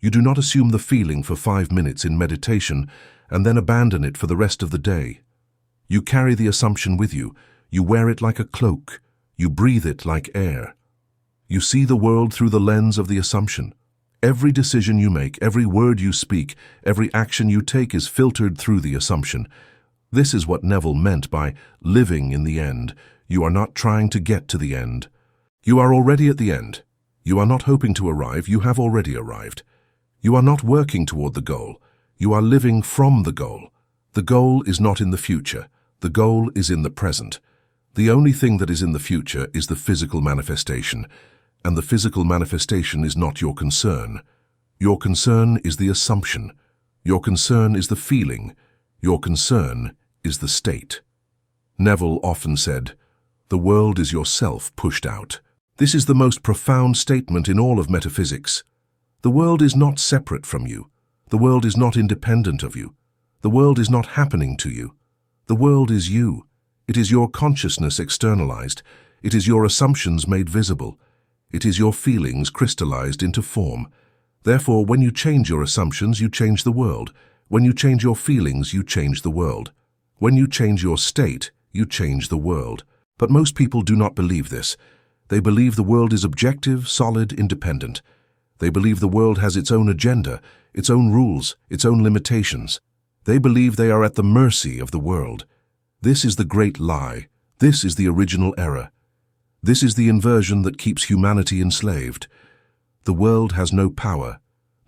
You do not assume the feeling for 5 minutes in meditation and then abandon it for the rest of the day. You carry the assumption with you. You wear it like a cloak. You breathe it like air. You see the world through the lens of the assumption. Every decision you make, every word you speak, every action you take is filtered through the assumption. This is what Neville meant by living in the end. You are not trying to get to the end. You are already at the end. You are not hoping to arrive. You have already arrived. You are not working toward the goal. You are living from the goal. The goal is not in the future. The goal is in the present. The only thing that is in the future is the physical manifestation, and the physical manifestation is not your concern. Your concern is the assumption. Your concern is the feeling. Your concern is the state. Neville often said, "The world is yourself pushed out." This is the most profound statement in all of metaphysics. The world is not separate from you. The world is not independent of you. The world is not happening to you. The world is you. It is your consciousness externalized. It is your assumptions made visible. It is your feelings crystallized into form. Therefore, when you change your assumptions, you change the world. When you change your feelings, you change the world. When you change your state, you change the world. But most people do not believe this. They believe the world is objective, solid, independent. They believe the world has its own agenda, its own rules, its own limitations. They believe they are at the mercy of the world. This is the great lie. This is the original error. This is the inversion that keeps humanity enslaved. The world has no power.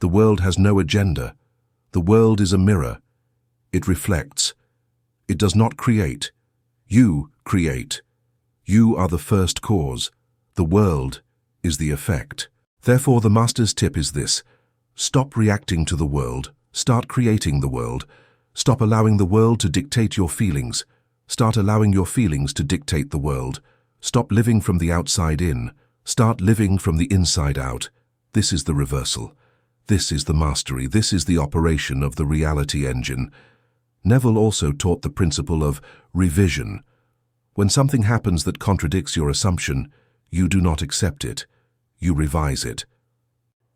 The world has no agenda. The world is a mirror. It reflects. It does not create. You create. You are the first cause. The world is the effect. Therefore, the master's tip is this: stop reacting to the world. Start creating the world. Stop allowing the world to dictate your feelings. Start allowing your feelings to dictate the world. Stop living from the outside in. Start living from the inside out. This is the reversal. This is the mastery. This is the operation of the reality engine. Neville also taught the principle of revision. When something happens that contradicts your assumption, you do not accept it. You revise it.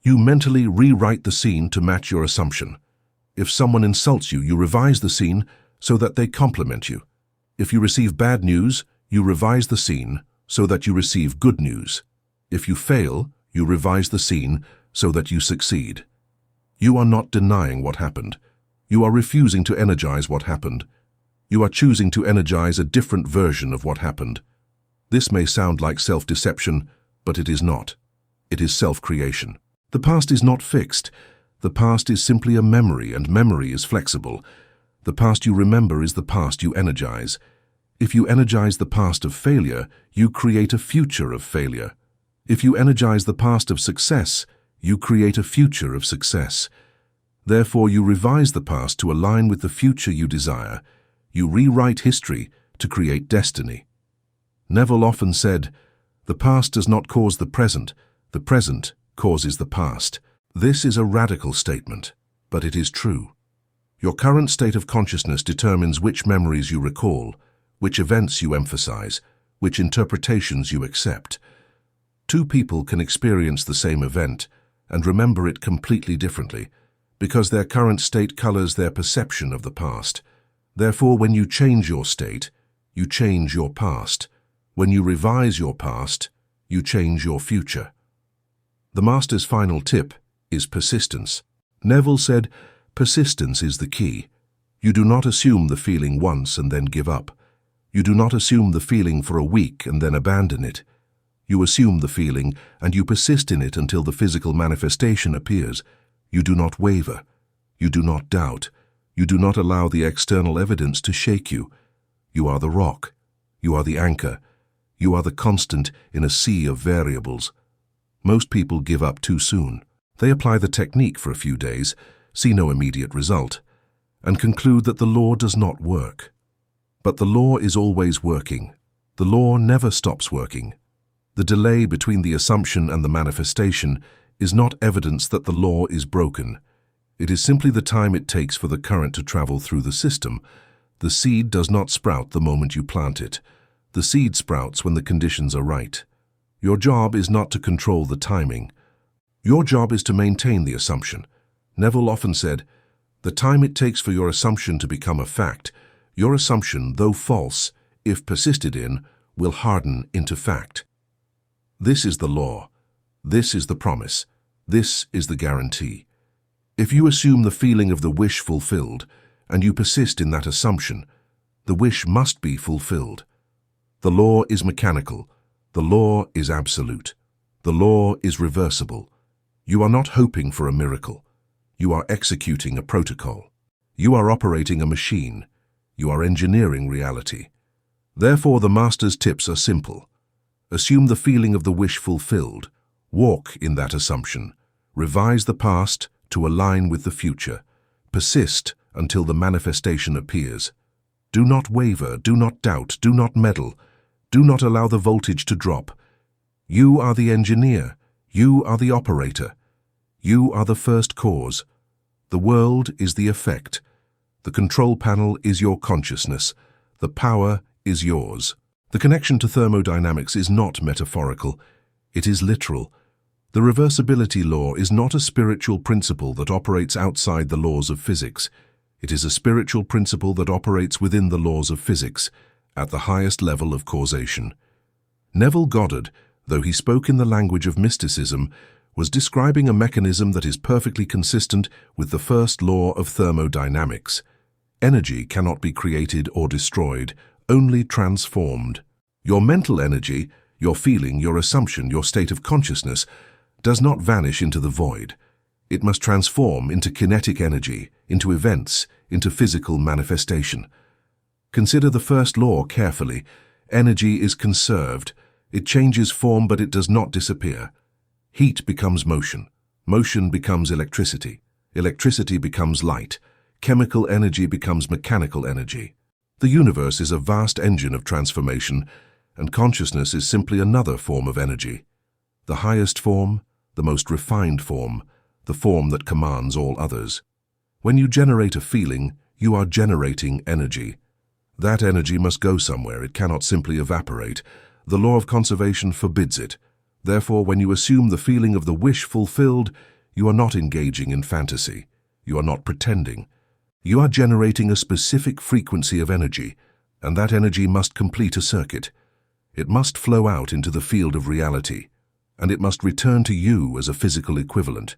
You mentally rewrite the scene to match your assumption. If someone insults you, you revise the scene so that they compliment you. If you receive bad news, you revise the scene so that you receive good news. If you fail, you revise the scene so that you succeed. You are not denying what happened. You are refusing to energize what happened. You are choosing to energize a different version of what happened. This may sound like self-deception, but it is not. It is self-creation. The past is not fixed. The past is simply a memory, and memory is flexible. The past you remember is the past you energize. If you energize the past of failure, you create a future of failure. If you energize the past of success, you create a future of success. Therefore, you revise the past to align with the future you desire. You rewrite history to create destiny. Neville often said, "The past does not cause the present causes the past." This is a radical statement, but it is true. Your current state of consciousness determines which memories you recall, which events you emphasize, which interpretations you accept. Two people can experience the same event and remember it completely differently, because their current state colors their perception of the past. Therefore, when you change your state, you change your past. When you revise your past, you change your future. The Master's final tip is persistence. Neville said, "Persistence is the key. You do not assume the feeling once and then give up. You do not assume the feeling for a week and then abandon it. You assume the feeling and you persist in it until the physical manifestation appears. You do not waver. You do not doubt. You do not allow the external evidence to shake you. You are the rock. You are the anchor. You are the constant in a sea of variables." Most people give up too soon. They apply the technique for a few days, see no immediate result, and conclude that the law does not work. But the law is always working. The law never stops working. The delay between the assumption and the manifestation is not evidence that the law is broken. It is simply the time it takes for the current to travel through the system. The seed does not sprout the moment you plant it. The seed sprouts when the conditions are right. Your job is not to control the timing. Your job is to maintain the assumption. Neville often said, "The time it takes for your assumption to become a fact, your assumption, though false, if persisted in, will harden into fact." This is the law. This is the promise. This is the guarantee. If you assume the feeling of the wish fulfilled, and you persist in that assumption, the wish must be fulfilled. The law is mechanical. The law is absolute. The law is reversible. You are not hoping for a miracle. You are executing a protocol. You are operating a machine. You are engineering reality. Therefore, the Master's tips are simple. Assume the feeling of the wish fulfilled. Walk in that assumption. Revise the past to align with the future. Persist until the manifestation appears. Do not waver, do not doubt, do not meddle. Do not allow the voltage to drop. You are the engineer. You are the operator. You are the first cause. The world is the effect. The control panel is your consciousness. The power is yours. The connection to thermodynamics is not metaphorical. It is literal. The reversibility law is not a spiritual principle that operates outside the laws of physics. It is a spiritual principle that operates within the laws of physics, at the highest level of causation. Neville Goddard, though he spoke in the language of mysticism, was describing a mechanism that is perfectly consistent with the first law of thermodynamics. Energy cannot be created or destroyed, only transformed. Your mental energy, your feeling, your assumption, your state of consciousness, does not vanish into the void. It must transform into kinetic energy, into events, into physical manifestation. Consider the first law carefully. Energy is conserved. It changes form, but it does not disappear. Heat becomes motion. Motion becomes electricity. Electricity becomes light. chemical energy becomes mechanical energy. The universe is a vast engine of transformation, and consciousness is simply another form of energy. The highest form, the most refined form, the form that commands all others. When you generate a feeling, you are generating energy. That energy must go somewhere. It cannot simply evaporate. The law of conservation forbids it. Therefore, when you assume the feeling of the wish fulfilled, you are not engaging in fantasy. You are not pretending. You are generating a specific frequency of energy, and that energy must complete a circuit. It must flow out into the field of reality, and it must return to you as a physical equivalent.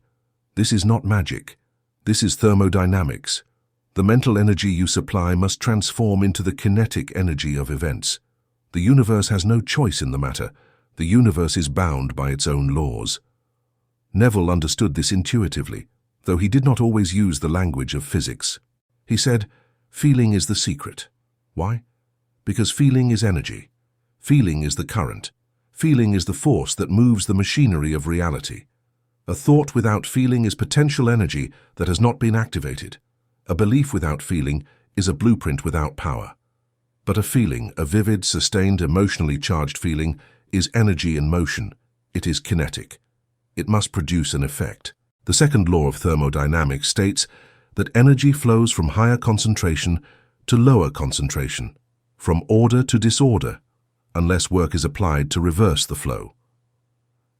This is not magic. This is thermodynamics. The mental energy you supply must transform into the kinetic energy of events. The universe has no choice in the matter. The universe is bound by its own laws. Neville understood this intuitively, though he did not always use the language of physics. He said, "Feeling is the secret." Why? Because feeling is energy. Feeling is the current. Feeling is the force that moves the machinery of reality. A thought without feeling is potential energy that has not been activated. A belief without feeling is a blueprint without power. But a feeling, a vivid, sustained, emotionally charged feeling, is energy in motion. It is kinetic. It must produce an effect. The second law of thermodynamics states that energy flows from higher concentration to lower concentration, from order to disorder, unless work is applied to reverse the flow.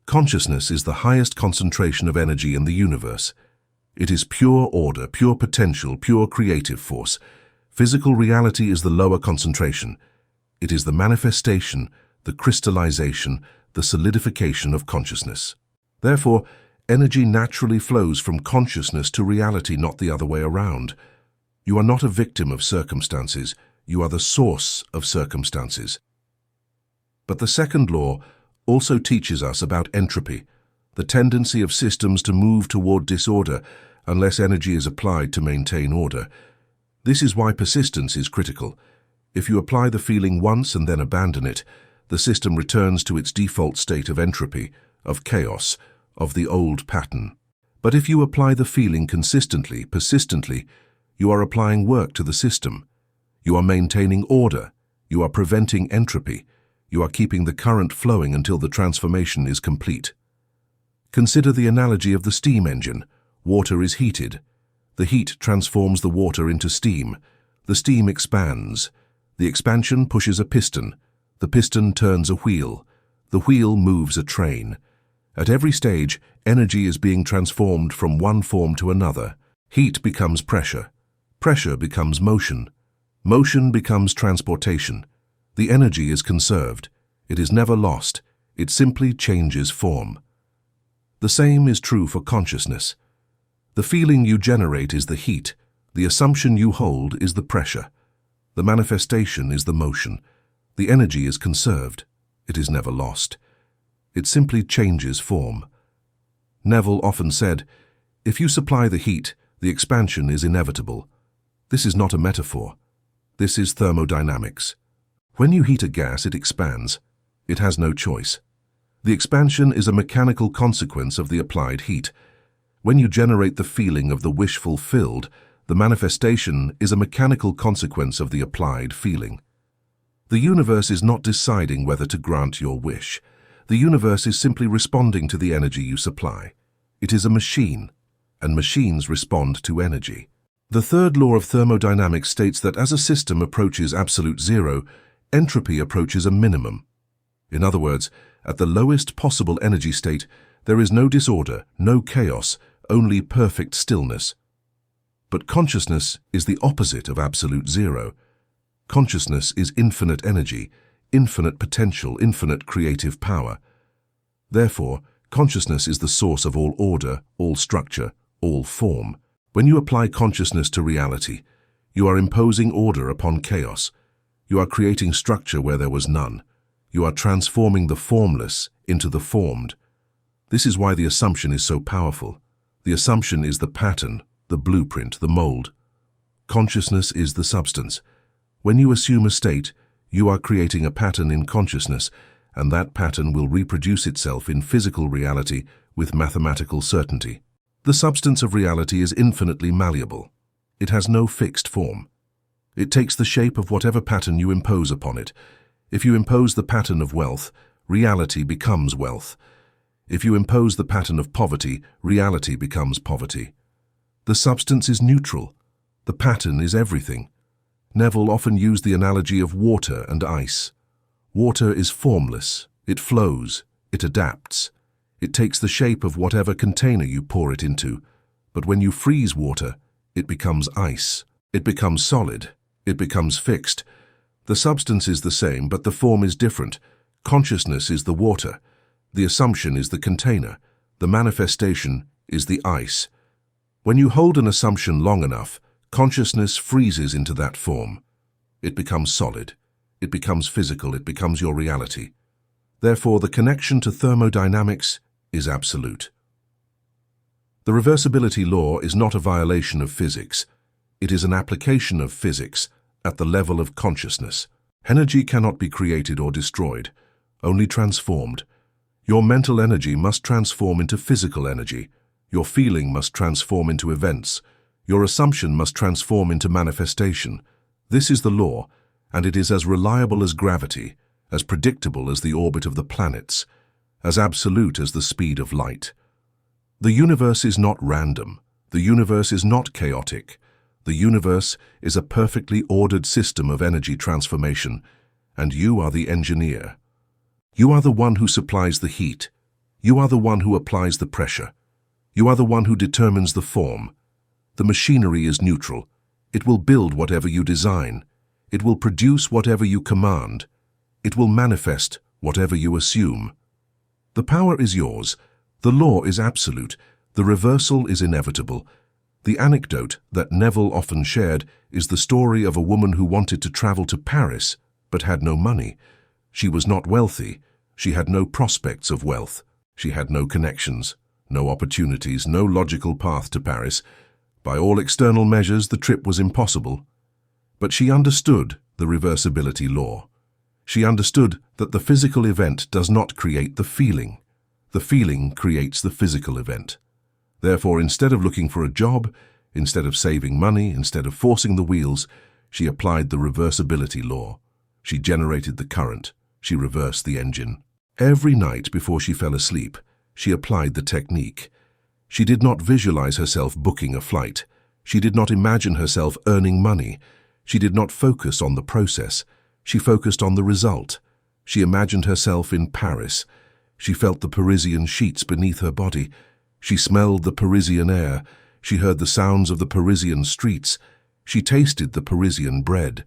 Consciousness is the highest concentration of energy in the universe. It is pure order, pure potential, pure creative force. Physical reality is the lower concentration. It is the manifestation, the crystallization, the solidification of consciousness. Therefore, energy naturally flows from consciousness to reality, not the other way around. You are not a victim of circumstances. You are the source of circumstances. But the second law also teaches us about entropy, the tendency of systems to move toward disorder unless energy is applied to maintain order. This is why persistence is critical. If you apply the feeling once and then abandon it, the system returns to its default state of entropy, of chaos, of the old pattern. But if you apply the feeling consistently, persistently, you are applying work to the system. You are maintaining order. You are preventing entropy. You are keeping the current flowing until the transformation is complete. Consider the analogy of the steam engine. Water is heated. The heat transforms the water into steam. The steam expands. The expansion pushes a piston. The piston turns a wheel. The wheel moves a train. At every stage, energy is being transformed from one form to another. Heat becomes pressure. Pressure becomes motion. Motion becomes transportation. The energy is conserved. It is never lost. It simply changes form. The same is true for consciousness. The feeling you generate is the heat. The assumption you hold is the pressure. The manifestation is the motion. The energy is conserved. It is never lost. It simply changes form. Neville often said, "If you supply the heat, the expansion is inevitable." This is not a metaphor. This is thermodynamics. When you heat a gas, it expands. It has no choice. The expansion is a mechanical consequence of the applied heat. When you generate the feeling of the wish fulfilled, the manifestation is a mechanical consequence of the applied feeling. The universe is not deciding whether to grant your wish. The universe is simply responding to the energy you supply. It is a machine, and machines respond to energy. The third law of thermodynamics states that as a system approaches absolute zero, entropy approaches a minimum. In other words, at the lowest possible energy state, there is no disorder, no chaos, only perfect stillness. But consciousness is the opposite of absolute zero. Consciousness is infinite energy, infinite potential, infinite creative power. Therefore, consciousness is the source of all order, all structure, all form. When you apply consciousness to reality, you are imposing order upon chaos. You are creating structure where there was none. You are transforming the formless into the formed. This is why the assumption is so powerful. The assumption is the pattern, the blueprint, the mold. Consciousness is the substance. When you assume a state, you are creating a pattern in consciousness, and that pattern will reproduce itself in physical reality with mathematical certainty. The substance of reality is infinitely malleable. It has no fixed form. It takes the shape of whatever pattern you impose upon it. If you impose the pattern of wealth, reality becomes wealth. If you impose the pattern of poverty, reality becomes poverty. The substance is neutral. The pattern is everything. Neville often used the analogy of water and ice. Water is formless. It flows. It adapts. It takes the shape of whatever container you pour it into. But when you freeze water, it becomes ice. It becomes solid. It becomes fixed. The substance is the same, but the form is different. Consciousness is the water. The assumption is the container. The manifestation is the ice. When you hold an assumption long enough, consciousness freezes into that form. It becomes solid. It becomes physical. It becomes your reality. Therefore, the connection to thermodynamics is absolute. The reversibility law is not a violation of physics. It is an application of physics at the level of consciousness. Energy cannot be created or destroyed, only transformed. Your mental energy must transform into physical energy. Your feeling must transform into events. Your assumption must transform into manifestation. This is the law, and it is as reliable as gravity, as predictable as the orbit of the planets, as absolute as the speed of light. The universe is not random. The universe is not chaotic. The universe is a perfectly ordered system of energy transformation, and you are the engineer. You are the one who supplies the heat. You are the one who applies the pressure. You are the one who determines the form. The machinery is neutral. It will build whatever you design. It will produce whatever you command. It will manifest whatever you assume. The power is yours. The law is absolute. The reversal is inevitable. The anecdote that Neville often shared is the story of a woman who wanted to travel to Paris but had no money. She was not wealthy. She had no prospects of wealth. She had no connections, no opportunities, no logical path to Paris. By all external measures, the trip was impossible. But she understood the reversibility law. She understood that the physical event does not create the feeling. The feeling creates the physical event. Therefore, instead of looking for a job, instead of saving money, instead of forcing the wheels, she applied the reversibility law. She generated the current. She reversed the engine. Every night before she fell asleep, she applied the technique. She did not visualize herself booking a flight. She did not imagine herself earning money. She did not focus on the process. She focused on the result. She imagined herself in Paris. She felt the Parisian sheets beneath her body. She smelled the Parisian air. She heard the sounds of the Parisian streets. She tasted the Parisian bread.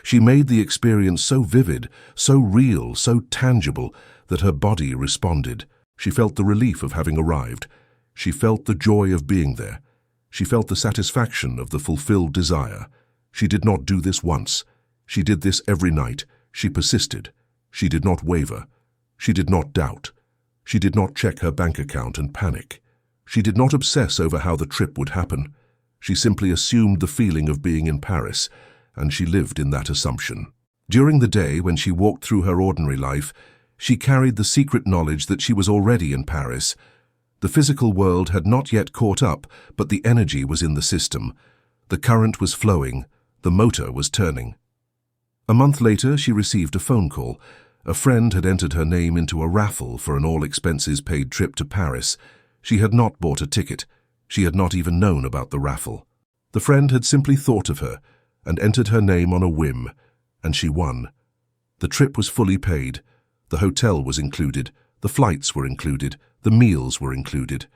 She made the experience so vivid, so real, so tangible, that her body responded. She felt the relief of having arrived. She felt the joy of being there. She felt the satisfaction of the fulfilled desire. She did not do this once. She did this every night. She persisted. She did not waver. She did not doubt. She did not check her bank account and panic. She did not obsess over how the trip would happen. She simply assumed the feeling of being in Paris, and she lived in that assumption. During the day, when she walked through her ordinary life, she carried the secret knowledge that she was already in Paris. The physical world had not yet caught up, but the energy was in the system. The current was flowing. The motor was turning. A month later, she received a phone call. A friend had entered her name into a raffle for an all-expenses-paid trip to Paris. She had not bought a ticket. She had not even known about the raffle. The friend had simply thought of her and entered her name on a whim, and she won. The trip was fully paid. The hotel was included. The flights were included. The meals were included.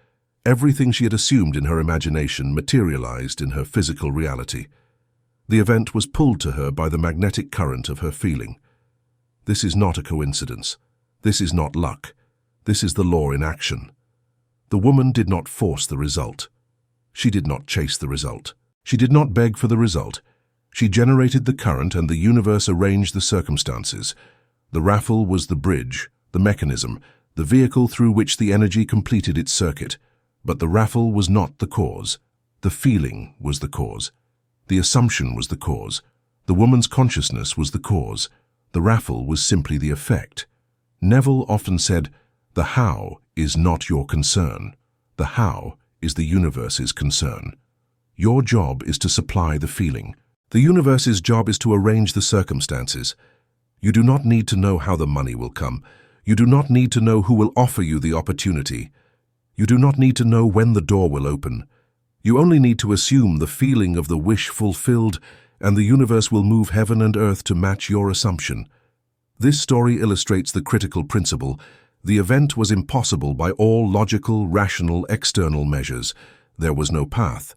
Everything she had assumed in her imagination materialized in her physical reality. The event was pulled to her by the magnetic current of her feeling. This is not a coincidence. This is not luck. This is the law in action. The woman did not force the result. She did not chase the result. She did not beg for the result. She generated the current, and the universe arranged the circumstances. The raffle was the bridge, the mechanism, the vehicle through which the energy completed its circuit. But the raffle was not the cause. The feeling was the cause. The assumption was the cause. The woman's consciousness was the cause. The raffle was simply the effect. Neville often said, "The how is not your concern. The how is the universe's concern." Your job is to supply the feeling. The universe's job is to arrange the circumstances. You do not need to know how the money will come. You do not need to know who will offer you the opportunity. You do not need to know when the door will open. You only need to assume the feeling of the wish fulfilled, and the universe will move heaven and earth to match your assumption. This story illustrates the critical principle. The event was impossible by all logical, rational, external measures. There was no path.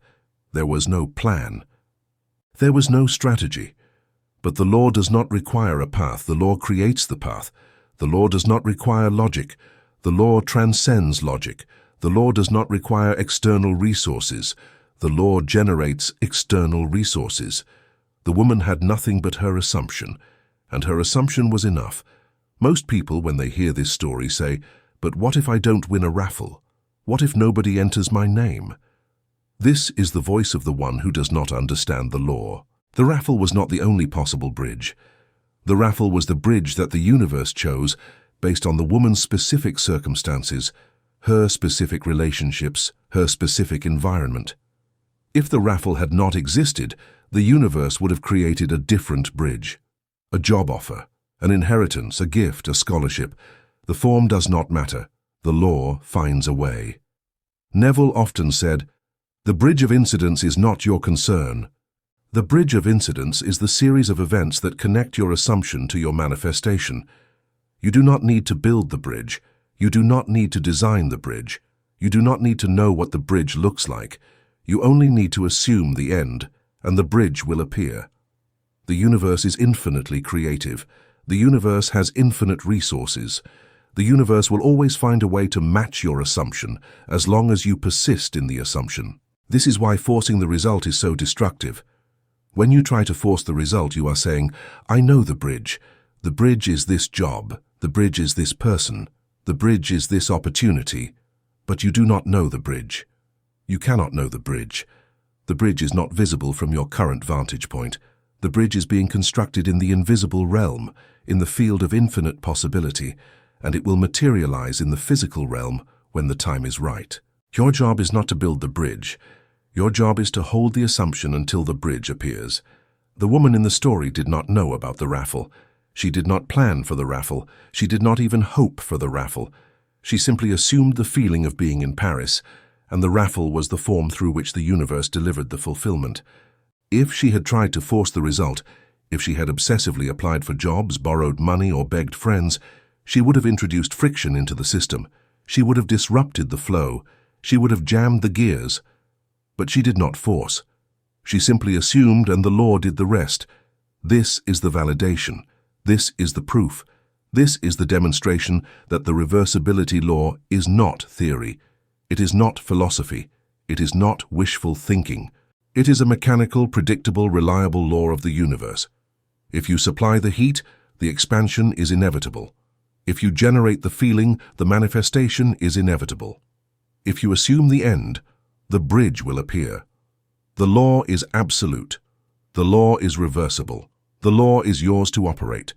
There was no plan. There was no strategy. But the law does not require a path. The law creates the path. The law does not require logic. The law transcends logic. The law does not require external resources. The law generates external resources. The woman had nothing but her assumption, and her assumption was enough. Most people, when they hear this story, say, "But what if I don't win a raffle? What if nobody enters my name?" This is the voice of the one who does not understand the law. The raffle was not the only possible bridge. The raffle was the bridge that the universe chose based on the woman's specific circumstances, her specific relationships, her specific environment. If the raffle had not existed, the universe would have created a different bridge. A job offer, an inheritance, a gift, a scholarship. The form does not matter. The law finds a way. Neville often said, "The bridge of incidents is not your concern." The bridge of incidents is the series of events that connect your assumption to your manifestation. You do not need to build the bridge. You do not need to design the bridge. You do not need to know what the bridge looks like. You only need to assume the end, and the bridge will appear. The universe is infinitely creative. The universe has infinite resources. The universe will always find a way to match your assumption as long as you persist in the assumption. This is why forcing the result is so destructive. When you try to force the result, you are saying, "I know the bridge. The bridge is this job. The bridge is this person. The bridge is this opportunity." But you do not know the bridge. You cannot know the bridge. The bridge is not visible from your current vantage point. The bridge is being constructed in the invisible realm, in the field of infinite possibility, and it will materialize in the physical realm when the time is right. Your job is not to build the bridge. Your job is to hold the assumption until the bridge appears. The woman in the story did not know about the raffle. She did not plan for the raffle. She did not even hope for the raffle. She simply assumed the feeling of being in Paris, and the raffle was the form through which the universe delivered the fulfillment. If she had tried to force the result, if she had obsessively applied for jobs, borrowed money, or begged friends, she would have introduced friction into the system. She would have disrupted the flow. She would have jammed the gears. But she did not force. She simply assumed, and the law did the rest. This is the validation. This is the proof. This is the demonstration that the reversibility law is not theory. It is not philosophy. It is not wishful thinking. It is a mechanical, predictable, reliable law of the universe. If you supply the heat, the expansion is inevitable. If you generate the feeling, the manifestation is inevitable. If you assume the end, the bridge will appear. The law is absolute. The law is reversible. The law is yours to operate.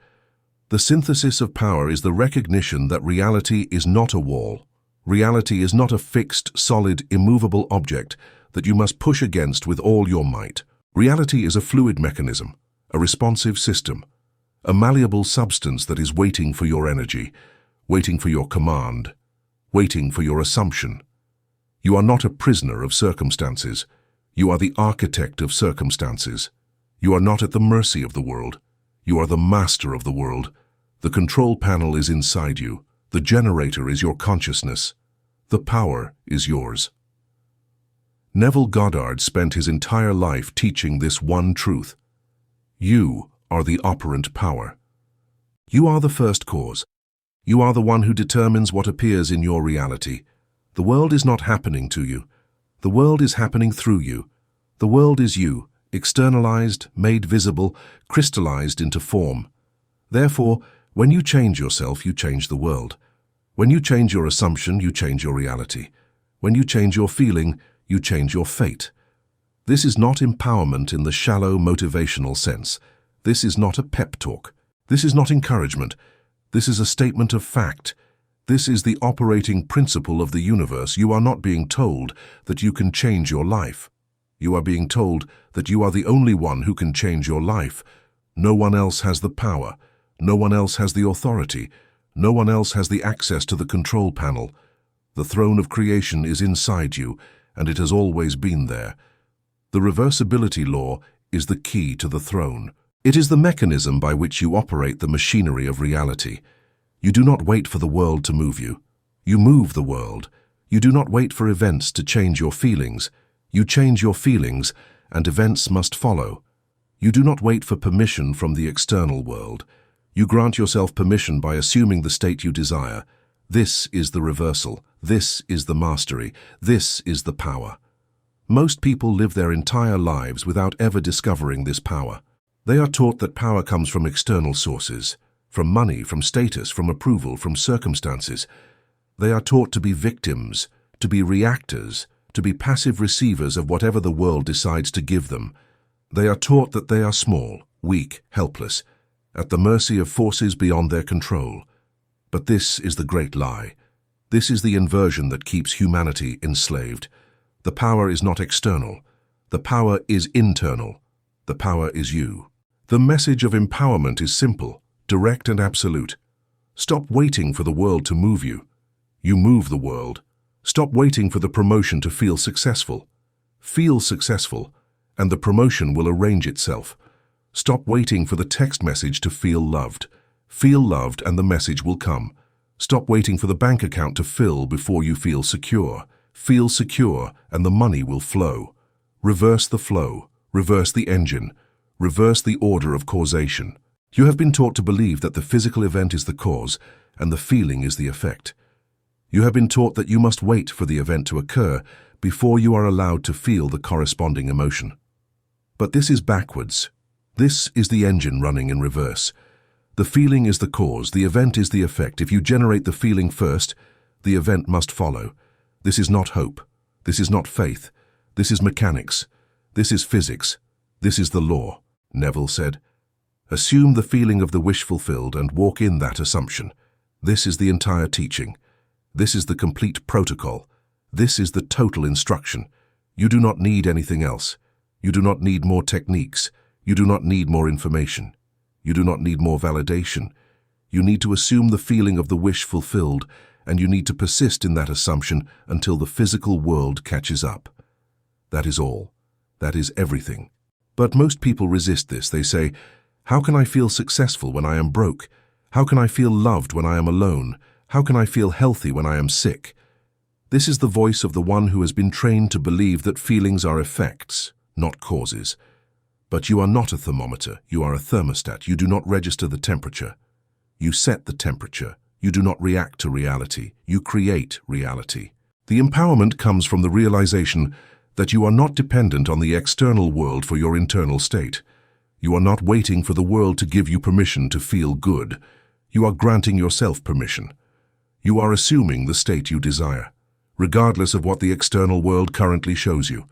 The synthesis of power is the recognition that reality is not a wall. Reality is not a fixed, solid, immovable object that you must push against with all your might. Reality is a fluid mechanism, a responsive system, a malleable substance that is waiting for your energy, waiting for your command, waiting for your assumption. You are not a prisoner of circumstances. You are the architect of circumstances. You are not at the mercy of the world. You are the master of the world. The control panel is inside you. The generator is your consciousness. The power is yours. Neville Goddard spent his entire life teaching this one truth. You are the operant power. You are the first cause. You are the one who determines what appears in your reality. The world is not happening to you. The world is happening through you. The world is you, externalized, made visible, crystallized into form. Therefore, when you change yourself, you change the world. When you change your assumption, you change your reality. When you change your feeling, you change your fate. This is not empowerment in the shallow motivational sense. This is not a pep talk. This is not encouragement. This is a statement of fact. This is the operating principle of the universe. You are not being told that you can change your life. You are being told that you are the only one who can change your life. No one else has the power. No one else has the authority. No one else has the access to the control panel. The throne of creation is inside you, and it has always been there. The reversibility law is the key to the throne. It is the mechanism by which you operate the machinery of reality. You do not wait for the world to move you. You move the world. You do not wait for events to change your feelings. You change your feelings, and events must follow. You do not wait for permission from the external world. You grant yourself permission by assuming the state you desire. This is the reversal. This is the mastery. This is the power. Most people live their entire lives without ever discovering this power. They are taught that power comes from external sources, from money, from status, from approval, from circumstances. They are taught to be victims, to be reactors, to be passive receivers of whatever the world decides to give them. They are taught that they are small, weak, helpless, at the mercy of forces beyond their control. But this is the great lie. This is the inversion that keeps humanity enslaved. The power is not external. The power is internal. The power is you. The message of empowerment is simple, direct and absolute. Stop waiting for the world to move you. You move the world. Stop waiting for the promotion to feel successful. Feel successful, and the promotion will arrange itself. Stop waiting for the text message to feel loved. Feel loved and the message will come. Stop waiting for the bank account to fill before you feel secure. Feel secure and the money will flow. Reverse the flow. Reverse the engine. Reverse the order of causation. You have been taught to believe that the physical event is the cause and the feeling is the effect. You have been taught that you must wait for the event to occur before you are allowed to feel the corresponding emotion. But this is backwards. This is the engine running in reverse. The feeling is the cause, the event is the effect. If you generate the feeling first, the event must follow. This is not hope. This is not faith. This is mechanics. This is physics. This is the law, Neville said. Assume the feeling of the wish fulfilled and walk in that assumption. This is the entire teaching. This is the complete protocol. This is the total instruction. You do not need anything else. You do not need more techniques. You do not need more information. You do not need more validation. You need to assume the feeling of the wish fulfilled, and you need to persist in that assumption until the physical world catches up. That is all. That is everything. But most people resist this. They say, how can I feel successful when I am broke? How can I feel loved when I am alone? How can I feel healthy when I am sick? This is the voice of the one who has been trained to believe that feelings are effects, not causes. But you are not a thermometer, you are a thermostat. You do not register the temperature. You set the temperature. You do not react to reality. You create reality. The empowerment comes from the realization that you are not dependent on the external world for your internal state. You are not waiting for the world to give you permission to feel good. You are granting yourself permission. You are assuming the state you desire, regardless of what the external world currently shows you.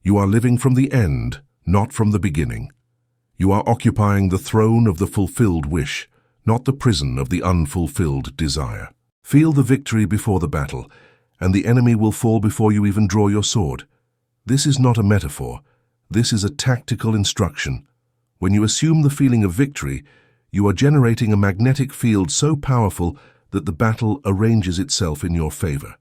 You are living from the end, not from the beginning. You are occupying the throne of the fulfilled wish, not the prison of the unfulfilled desire. Feel the victory before the battle, and the enemy will fall before you even draw your sword. This is not a metaphor. This is a tactical instruction. When you assume the feeling of victory, you are generating a magnetic field so powerful that the battle arranges itself in your favor.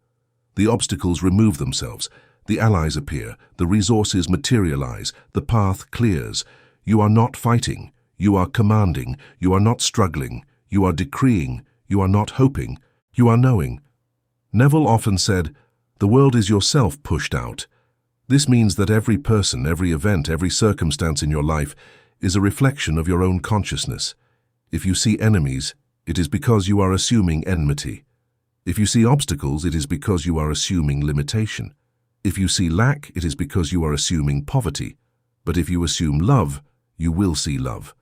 The obstacles remove themselves. The allies appear. The resources materialize. The path clears. You are not fighting. You are commanding. You are not struggling. You are decreeing. You are not hoping. You are knowing. Neville often said, "The world is yourself pushed out." This means that every person, every event, every circumstance in your life is a reflection of your own consciousness. If you see enemies, it is because you are assuming enmity. If you see obstacles, it is because you are assuming limitation. If you see lack, it is because you are assuming poverty. But if you assume love, you will see love.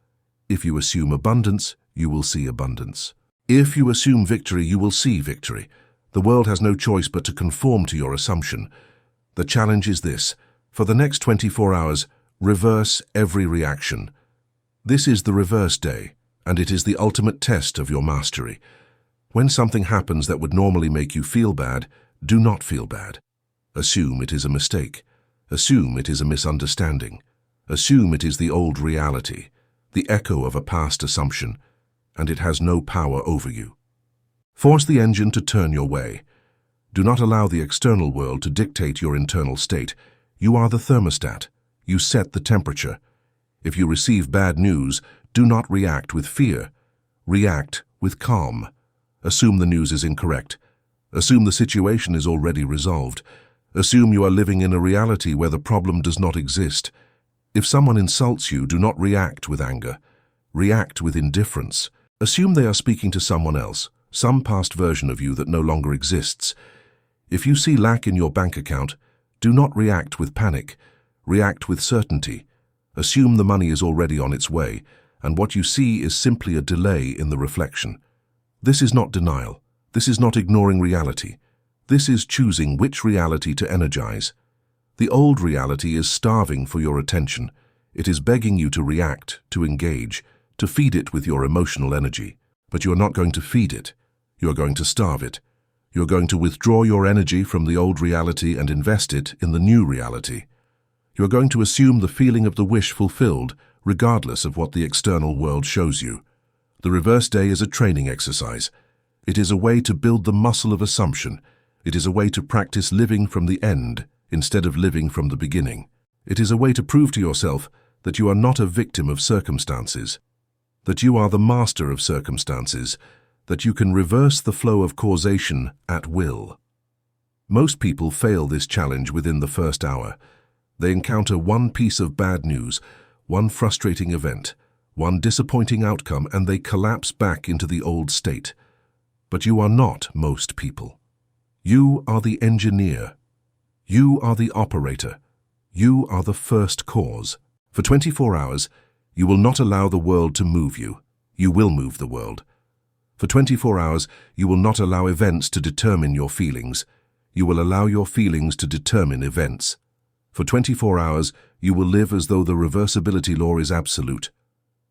If you assume abundance, you will see abundance. If you assume victory, you will see victory. The world has no choice but to conform to your assumption. The challenge is this: for the next 24 hours, reverse every reaction. This is the reverse day, and it is the ultimate test of your mastery. When something happens that would normally make you feel bad, do not feel bad. Assume it is a mistake. Assume it is a misunderstanding. Assume it is the old reality, the echo of a past assumption, and it has no power over you. Force the engine to turn your way. Do not allow the external world to dictate your internal state. You are the thermostat. You set the temperature. If you receive bad news, do not react with fear. React with calm. Assume the news is incorrect. Assume the situation is already resolved. Assume you are living in a reality where the problem does not exist. If someone insults you, do not react with anger. React with indifference. Assume they are speaking to someone else, some past version of you that no longer exists. If you see lack in your bank account, do not react with panic. React with certainty. Assume the money is already on its way, and what you see is simply a delay in the reflection. This is not denial. This is not ignoring reality. This is choosing which reality to energize. The old reality is starving for your attention. It is begging you to react, to engage, to feed it with your emotional energy. But you are not going to feed it. You are going to starve it. You are going to withdraw your energy from the old reality and invest it in the new reality. You are going to assume the feeling of the wish fulfilled, regardless of what the external world shows you. The reverse day is a training exercise. It is a way to build the muscle of assumption. It is a way to practice living from the end instead of living from the beginning. It is a way to prove to yourself that you are not a victim of circumstances, that you are the master of circumstances, that you can reverse the flow of causation at will. Most people fail this challenge within the first hour. They encounter one piece of bad news, one frustrating event, one disappointing outcome, and they collapse back into the old state. But you are not most people. You are the engineer. You are the operator. You are the first cause. For 24 hours, you will not allow the world to move you. You will move the world. For 24 hours, you will not allow events to determine your feelings. You will allow your feelings to determine events. For 24 hours, you will live as though the reversibility law is absolute,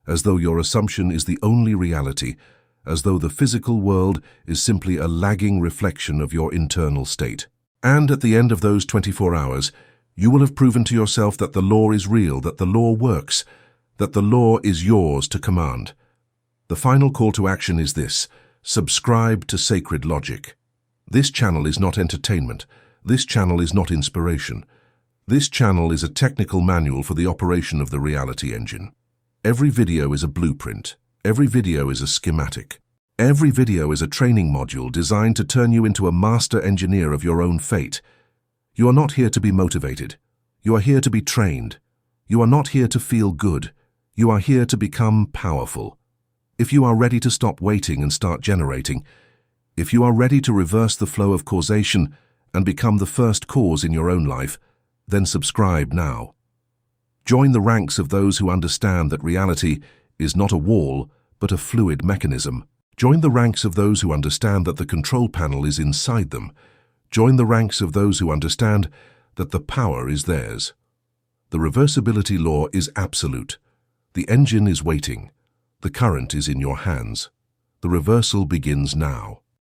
as though your assumption is the only reality, as though the physical world is simply a lagging reflection of your internal state. And at the end of those 24 hours, you will have proven to yourself that the law is real, that the law works, that the law is yours to command. The final call to action is this: subscribe to Sacred Logic. This channel is not entertainment. This channel is not inspiration. This channel is a technical manual for the operation of the reality engine. Every video is a blueprint. Every video is a schematic. Every video is a training module designed to turn you into a master engineer of your own fate. You are not here to be motivated. You are here to be trained. You are not here to feel good. You are here to become powerful. If you are ready to stop waiting and start generating, if you are ready to reverse the flow of causation and become the first cause in your own life, then subscribe now. Join the ranks of those who understand that reality is not a wall, but a fluid mechanism. Join the ranks of those who understand that the control panel is inside them. Join the ranks of those who understand that the power is theirs. The reversibility law is absolute. The engine is waiting. The current is in your hands. The reversal begins now.